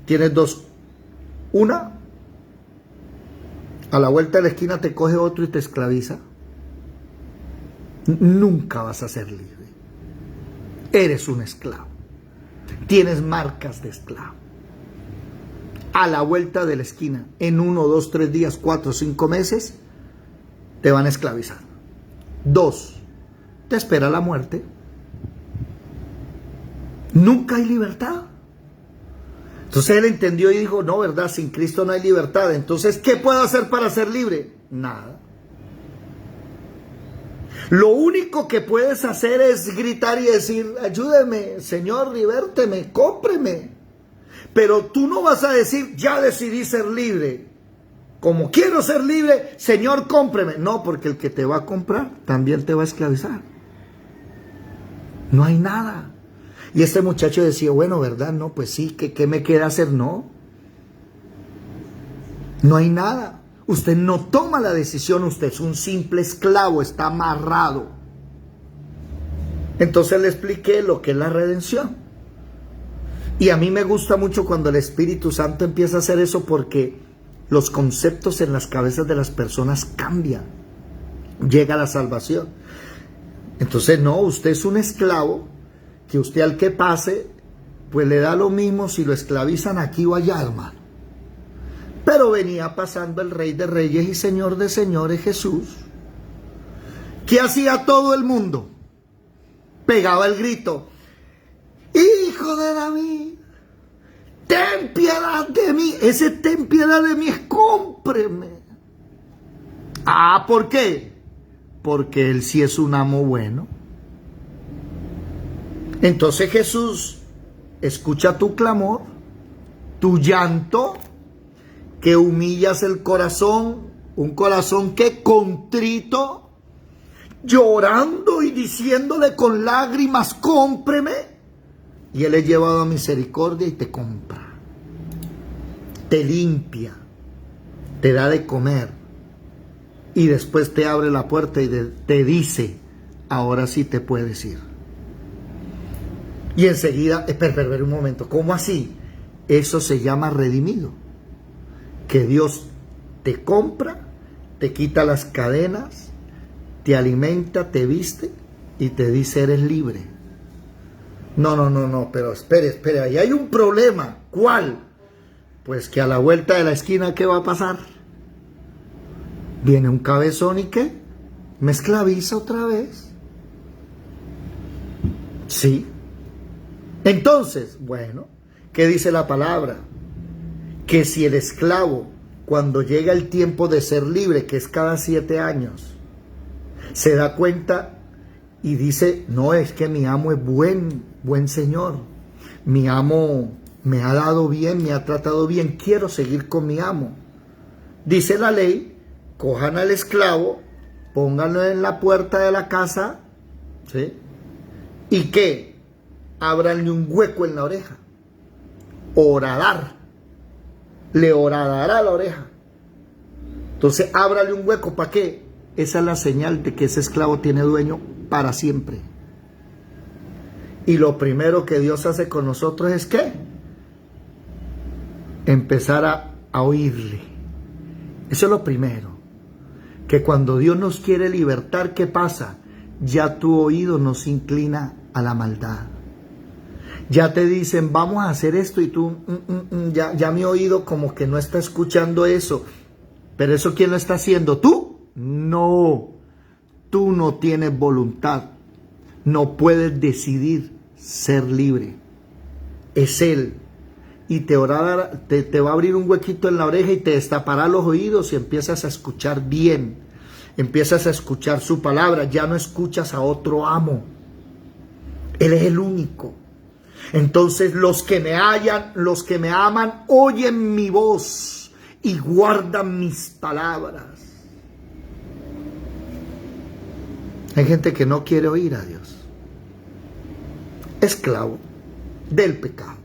Speaker 1: tienes dos. Una, a la vuelta de la esquina te coge otro y te esclaviza. Nunca vas a ser libre. Eres un esclavo. Tienes marcas de esclavo. A la vuelta de la esquina, en 1, 2, 3 días, 4, 5 meses, te van a esclavizar. 2, te espera la muerte. Nunca hay libertad. Entonces él entendió y dijo, no, ¿verdad? Sin Cristo no hay libertad. Entonces, ¿qué puedo hacer para ser libre? Nada. Lo único que puedes hacer es gritar y decir, ayúdeme, Señor, libérteme, cómpreme. Pero tú no vas a decir, ya decidí ser libre. Como quiero ser libre, Señor, cómpreme. No, porque el que te va a comprar también te va a esclavizar. No hay nada. Y este muchacho decía, bueno, ¿verdad? No, pues sí, ¿qué me queda hacer? No. No hay nada. Usted no toma la decisión, usted es un simple esclavo, está amarrado. Entonces le expliqué lo que es la redención. Y a mí me gusta mucho cuando el Espíritu Santo empieza a hacer eso, porque los conceptos en las cabezas de las personas cambian. Llega la salvación. Entonces no, usted es un esclavo, que usted al que pase, pues le da lo mismo si lo esclavizan aquí o allá, hermano. Pero venía pasando el Rey de Reyes y Señor de Señores, Jesús. ¿Qué hacía todo el mundo? Pegaba el grito, Hijo de David, ten piedad de mí. Ese ten piedad de mí es cómpreme. Ah, ¿por qué? Porque Él sí es un amo bueno. Entonces Jesús escucha tu clamor, tu llanto, que humillas el corazón, un corazón que contrito, llorando y diciéndole con lágrimas, cómpreme. Y Él es llevado a misericordia y te compra, te limpia, te da de comer y después te abre la puerta y te dice, ahora sí te puedes ir. Y enseguida, espera un momento, ¿cómo así? Eso se llama redimido. Que Dios te compra, te quita las cadenas, te alimenta, te viste y te dice, eres libre. No, pero espere, ahí hay un problema. ¿Cuál? Pues que a la vuelta de la esquina, ¿qué va a pasar? Viene un cabezón y ¿qué? ¿Me esclaviza otra vez? Sí. Entonces, bueno, ¿qué dice la palabra? Que si el esclavo, cuando llega el tiempo de ser libre, que es cada 7 años, se da cuenta y dice, no, es que mi amo es buen señor, mi amo me ha dado bien, me ha tratado bien, quiero seguir con mi amo. Dice la ley, cojan al esclavo, pónganlo en la puerta de la casa, ¿sí? ¿Y qué? Ábranle un hueco en la oreja, horadar, le horadará la oreja. Entonces ábrale un hueco, ¿para qué? Esa es la señal de que ese esclavo tiene dueño para siempre. Y lo primero que Dios hace con nosotros es ¿qué? Empezar a oírle. Eso es lo primero. Que cuando Dios nos quiere libertar, ¿qué pasa? Ya tu oído no se inclina a la maldad. Ya te dicen, vamos a hacer esto y tú, ya mi oído como que no está escuchando eso. Pero eso, ¿quién lo está haciendo? ¿Tú? No. Tú no tienes voluntad. No puedes decidir ser libre. Es Él. Y te va a abrir un huequito en la oreja y te destapará los oídos y empiezas a escuchar bien. Empiezas a escuchar su palabra. Ya no escuchas a otro amo. Él es el único. Entonces los que me hallan, los que me aman, oyen mi voz y guardan mis palabras. Hay gente que no quiere oír a Dios. Esclavo. del pecado.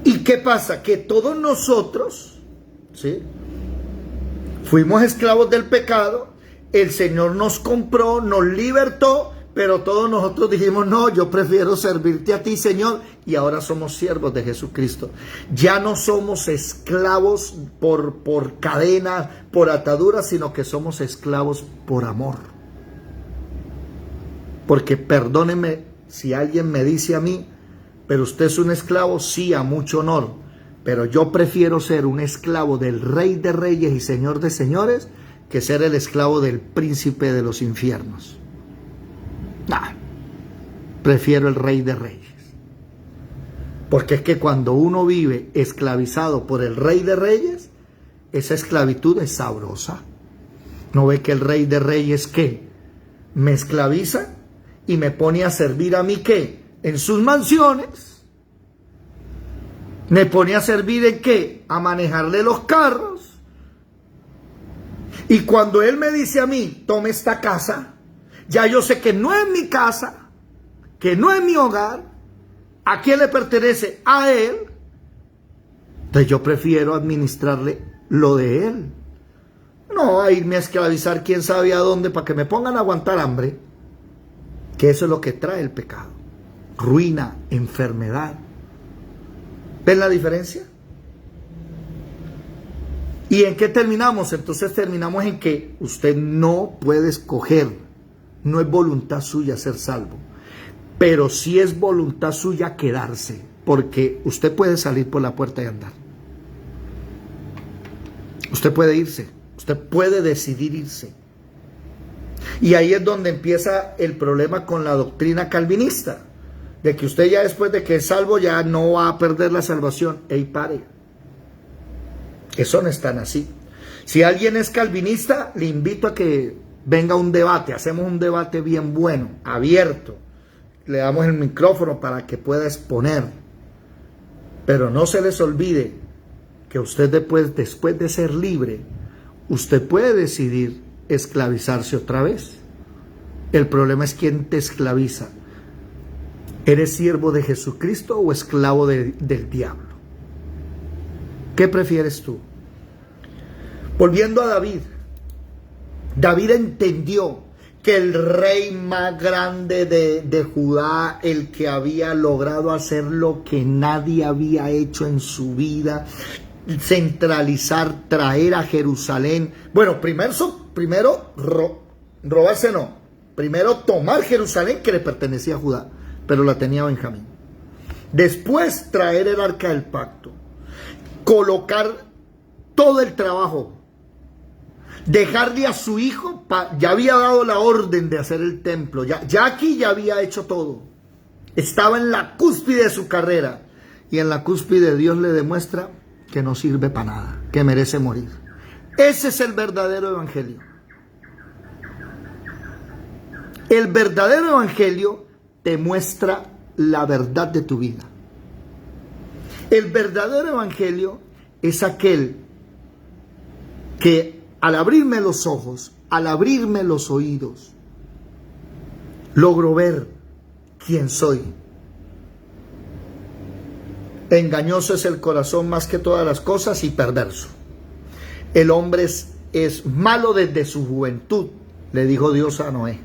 Speaker 1: ¿Y qué pasa? Que todos nosotros, ¿sí?, fuimos esclavos del pecado, el Señor nos compró, nos libertó, pero todos nosotros dijimos, no, yo prefiero servirte a ti, Señor, y ahora somos siervos de Jesucristo. Ya no somos esclavos por cadena, por atadura, sino que somos esclavos por amor. Porque perdónenme si alguien me dice a mí, pero usted es un esclavo, sí, a mucho honor, pero yo prefiero ser un esclavo del Rey de Reyes y Señor de Señores que ser el esclavo del príncipe de los infiernos. Nah, prefiero el Rey de Reyes. Porque es que cuando uno vive esclavizado por el Rey de Reyes, esa esclavitud es sabrosa. ¿No ve que el Rey de Reyes qué? Me esclaviza y me pone a servir a mí ¿qué? En sus mansiones. Me pone a servir en qué? A manejarle los carros. Y cuando él me dice a mí, tome esta casa, ya yo sé que no es mi casa, que no es mi hogar. ¿A quién le pertenece? A él. Entonces yo prefiero administrarle lo de él. No a irme a esclavizar quién sabe a dónde para que me pongan a aguantar hambre. Que eso es lo que trae el pecado. Ruina, enfermedad. ¿Ven la diferencia? ¿Y en qué terminamos? Entonces terminamos en que usted no puede escoger. No es voluntad suya ser salvo. Pero sí es voluntad suya quedarse. Porque usted puede salir por la puerta y andar. Usted puede irse. Usted puede decidir irse. Y ahí es donde empieza el problema con la doctrina calvinista. De que usted ya después de que es salvo ya no va a perder la salvación. ¡Ey, pare! Eso no es tan así. Si alguien es calvinista, le invito a que venga un debate. Hacemos un debate bien bueno, abierto. Le damos el micrófono para que pueda exponer. Pero no se les olvide que usted después de ser libre, usted puede decidir esclavizarse otra vez. El problema es quién te esclaviza. ¿Eres siervo de Jesucristo o esclavo del diablo? ¿Qué prefieres tú? Volviendo a David. David entendió que el rey más grande de Judá, el que había logrado hacer lo que nadie había hecho en su vida, centralizar, traer a Jerusalén. Bueno, primero robarse no. Primero tomar Jerusalén, que le pertenecía a Judá, pero la tenía Benjamín. Después traer el arca del pacto. Colocar todo el trabajo. Dejarle a su hijo, ya había dado la orden de hacer el templo. Ya aquí ya había hecho todo. Estaba en la cúspide de su carrera. Y en la cúspide Dios le demuestra que no sirve para nada, que merece morir. Ese es el verdadero evangelio. El verdadero evangelio te muestra la verdad de tu vida. El verdadero evangelio es aquel que al abrirme los ojos, al abrirme los oídos, logro ver quién soy. Engañoso es el corazón más que todas las cosas y perverso. El hombre es malo desde su juventud, le dijo Dios a Noé.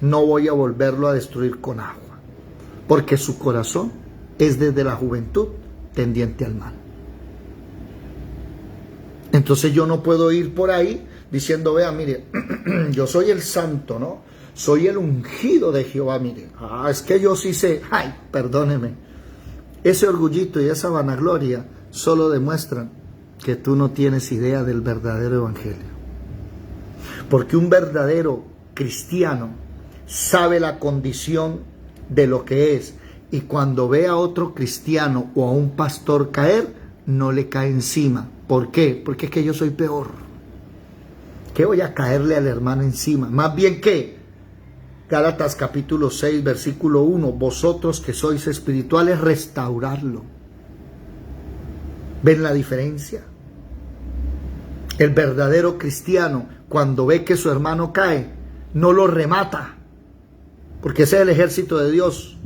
Speaker 1: No voy a volverlo a destruir con agua, porque su corazón es desde la juventud tendiente al mal. Entonces yo no puedo ir por ahí diciendo, vea, mire, yo soy el santo, ¿no? Soy el ungido de Jehová, mire. Es que yo sí sé, ay, perdóneme. Ese orgullito y esa vanagloria solo demuestran que tú no tienes idea del verdadero evangelio. Porque un verdadero cristiano sabe la condición de lo que es, y cuando ve a otro cristiano o a un pastor caer, no le cae encima. ¿Por qué? Porque es que yo soy peor. ¿Qué voy a caerle al hermano encima? Más bien que Gálatas capítulo 6, versículo 1, vosotros que sois espirituales, restaurarlo. ¿Ven la diferencia? El verdadero cristiano, cuando ve que su hermano cae, no lo remata, porque ese es el ejército de Dios.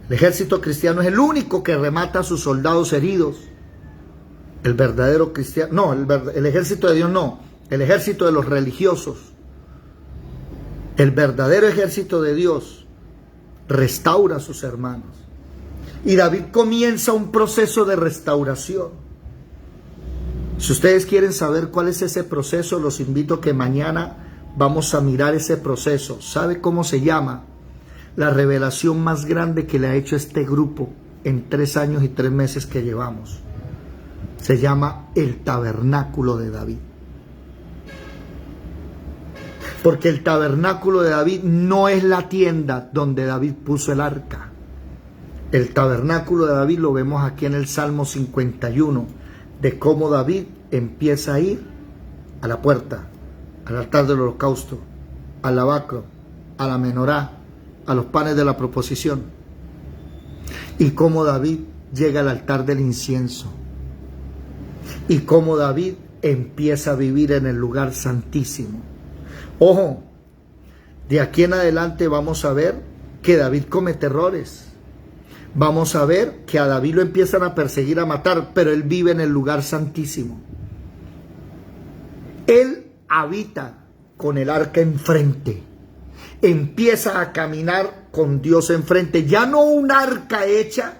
Speaker 1: El ejército cristiano es el único que remata a sus soldados heridos. El verdadero cristiano, no, el ejército de Dios no, el ejército de los religiosos. El verdadero ejército de Dios restaura a sus hermanos. Y David comienza un proceso de restauración. Si ustedes quieren saber cuál es ese proceso, los invito a que mañana vamos a mirar ese proceso. ¿Sabe cómo se llama? La revelación más grande que le ha hecho este grupo en 3 años y 3 meses que llevamos. Se llama el tabernáculo de David. Porque el tabernáculo de David no es la tienda donde David puso el arca. El tabernáculo de David lo vemos aquí en el Salmo 51, de cómo David empieza a ir a la puerta, al altar del holocausto, al lavacro, a la menorá, a los panes de la proposición, y cómo David llega al altar del incienso, y cómo David empieza a vivir en el lugar santísimo. Ojo, de aquí en adelante vamos a ver que David comete errores. Vamos a ver que a David lo empiezan a perseguir, a matar, pero él vive en el lugar santísimo. Él habita con el arca enfrente. Empieza a caminar con Dios enfrente. Ya no un arca hecha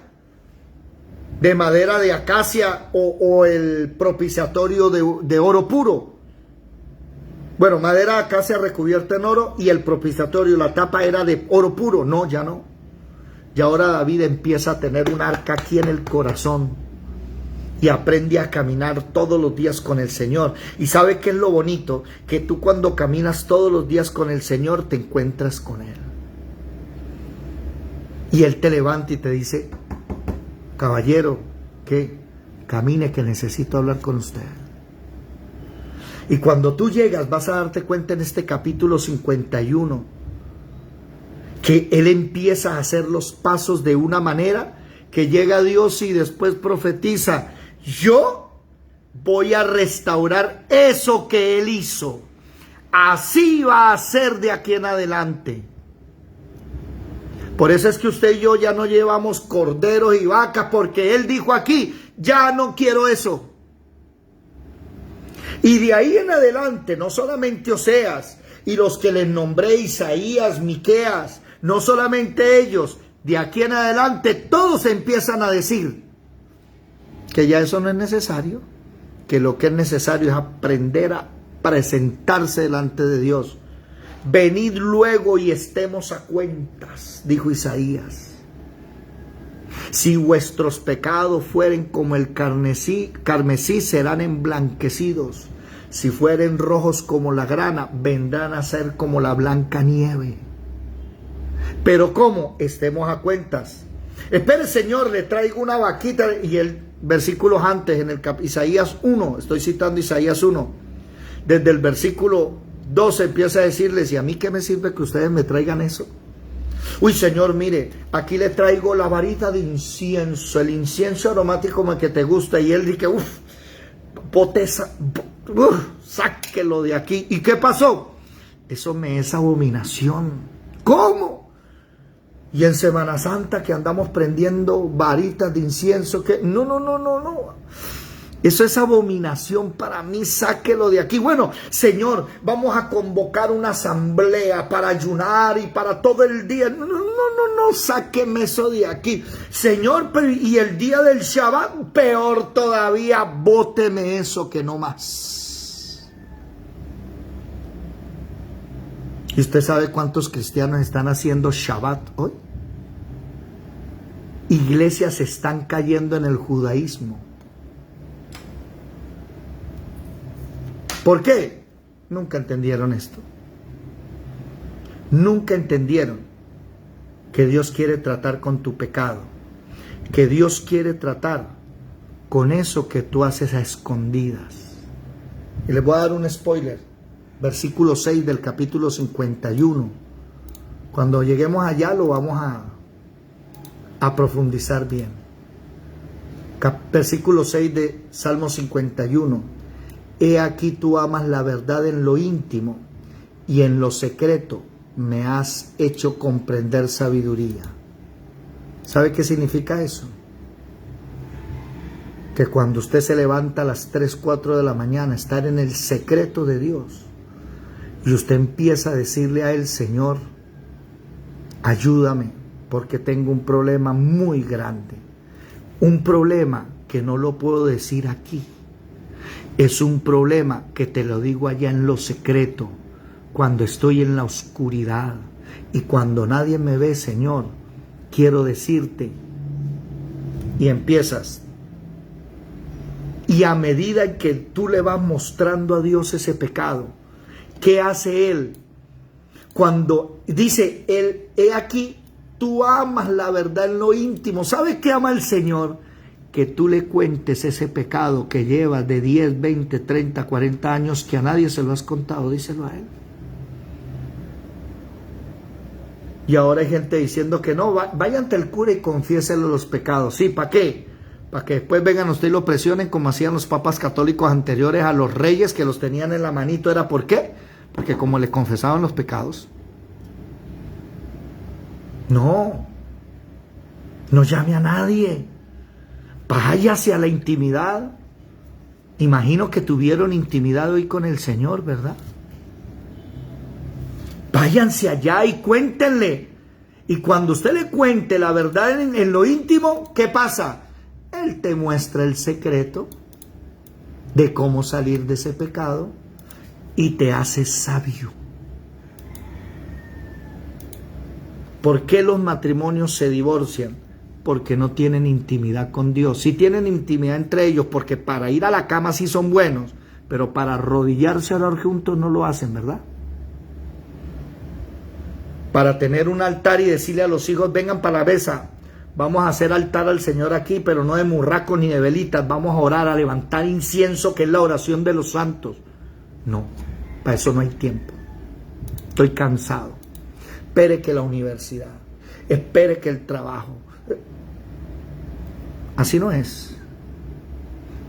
Speaker 1: de madera de acacia o el propiciatorio de oro puro. Bueno, madera de acacia recubierta en oro y el propiciatorio, la tapa era de oro puro. No, ya no. Y ahora David empieza a tener un arca aquí en el corazón y aprende a caminar todos los días con el Señor. Y ¿sabe qué es lo bonito? Que tú cuando caminas todos los días con el Señor te encuentras con Él. Y Él te levanta y te dice: caballero, ¿qué? Camine, que necesito hablar con usted. Y cuando tú llegas vas a darte cuenta en este capítulo 51 que Él empieza a hacer los pasos de una manera que llega Dios y después profetiza: yo voy a restaurar eso que Él hizo. Así va a ser de aquí en adelante. Por eso es que usted y yo ya no llevamos corderos y vacas, porque Él dijo aquí: ya no quiero eso. Y de ahí en adelante, no solamente Oseas y los que les nombré, Isaías, Miqueas, no solamente ellos, de aquí en adelante todos empiezan a decir que ya eso no es necesario, que lo que es necesario es aprender a presentarse delante de Dios. Venid luego y estemos a cuentas, dijo Isaías. Si vuestros pecados fueren como el carmesí, serán emblanquecidos. Si fueren rojos como la grana, vendrán a ser como la blanca nieve. Pero ¿cómo? Estemos a cuentas. Espere, Señor, le traigo una vaquita. Y el versículo antes, en el Isaías 1, estoy citando Isaías 1, desde el versículo 12 empieza a decirles: ¿y a mí qué me sirve que ustedes me traigan eso? Uy, Señor, mire, aquí le traigo la varita de incienso, el incienso aromático como el que te gusta. Y él dice: sáquelo de aquí. ¿Y qué pasó? Eso me es abominación. ¿Cómo? Y en Semana Santa que andamos prendiendo varitas de incienso, que no. Eso es abominación para mí, sáquelo de aquí. Bueno, Señor, vamos a convocar una asamblea para ayunar y para todo el día. No, sáqueme eso de aquí. Señor, pero y el día del Shabbat, peor todavía, bóteme eso, que no más. ¿Y usted sabe cuántos cristianos están haciendo Shabbat hoy? Iglesias están cayendo en el judaísmo. ¿Por qué? Nunca entendieron esto. Nunca entendieron que Dios quiere tratar con tu pecado, que Dios quiere tratar con eso que tú haces a escondidas. Y les voy a dar un spoiler. Versículo 6 del capítulo 51. Cuando lleguemos allá lo vamos a profundizar bien. Versículo 6 de Salmo 51. He aquí tú amas la verdad en lo íntimo, y en lo secreto me has hecho comprender sabiduría. ¿Sabe qué significa eso? Que cuando usted se levanta a las 3, 4 de la mañana, estar en el secreto de Dios, y usted empieza a decirle a Él: Señor, ayúdame, porque tengo un problema muy grande, un problema que no lo puedo decir aquí, es un problema que te lo digo allá en lo secreto, cuando estoy en la oscuridad, y cuando nadie me ve, Señor, quiero decirte. Y empiezas, y a medida en que tú le vas mostrando a Dios ese pecado, ¿qué hace Él? Cuando dice Él: he aquí, tú amas la verdad en lo íntimo. ¿Sabes qué ama el Señor? Que tú le cuentes ese pecado que llevas de 10, 20, 30, 40 años, que a nadie se lo has contado. Díselo a Él. Y ahora hay gente diciendo que no, vaya ante el cura y confiéselo los pecados. Sí, ¿para qué? Para que después vengan usted y lo presionen, como hacían los papas católicos anteriores a los reyes, que los tenían en la manito. ¿Era por qué? Porque como le confesaban los pecados. No llame a nadie, váyase a la intimidad. Imagino que tuvieron intimidad hoy con el Señor, ¿verdad? Váyanse allá y cuéntenle. Y cuando usted le cuente la verdad en lo íntimo, ¿qué pasa? Él te muestra el secreto de cómo salir de ese pecado y te hace sabio. ¿Por qué los matrimonios se divorcian? Porque no tienen intimidad con Dios. Sí tienen intimidad entre ellos, porque para ir a la cama sí son buenos, pero para arrodillarse a orar juntos no lo hacen, ¿verdad? Para tener un altar y decirle a los hijos: vengan para la mesa, vamos a hacer altar al Señor aquí, pero no de murracos ni de velitas, vamos a orar, a levantar incienso, que es la oración de los santos. No, para eso no hay tiempo. Estoy cansado. Espere que la universidad, espere que el trabajo. Así no es.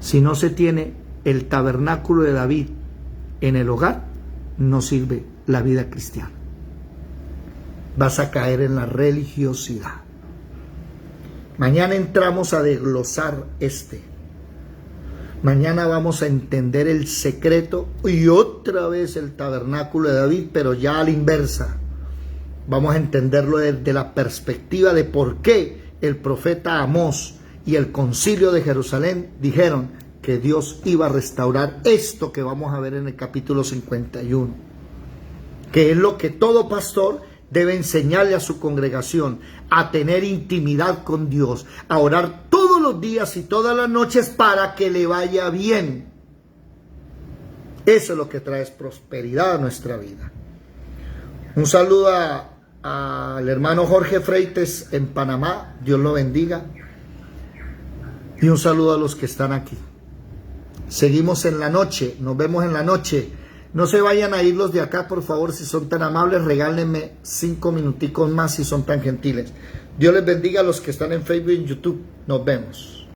Speaker 1: Si no se tiene el tabernáculo de David en el hogar, no sirve la vida cristiana. Vas a caer en la religiosidad. Mañana entramos a desglosar Mañana vamos a entender el secreto y otra vez el tabernáculo de David, pero ya a la inversa. Vamos a entenderlo desde la perspectiva de por qué el profeta Amós y el concilio de Jerusalén dijeron que Dios iba a restaurar esto que vamos a ver en el capítulo 51, que es lo que todo pastor debe enseñarle a su congregación: a tener intimidad con Dios, a orar todos los días y todas las noches para que le vaya bien. Eso es lo que trae prosperidad a nuestra vida. Un saludo al hermano Jorge Freites en Panamá, Dios lo bendiga. Y un saludo a los que están aquí. Seguimos en la noche, nos vemos en la noche. No se vayan a ir los de acá, por favor, si son tan amables, regálenme 5 minuticos más si son tan gentiles. Dios les bendiga a los que están en Facebook y en YouTube. Nos vemos.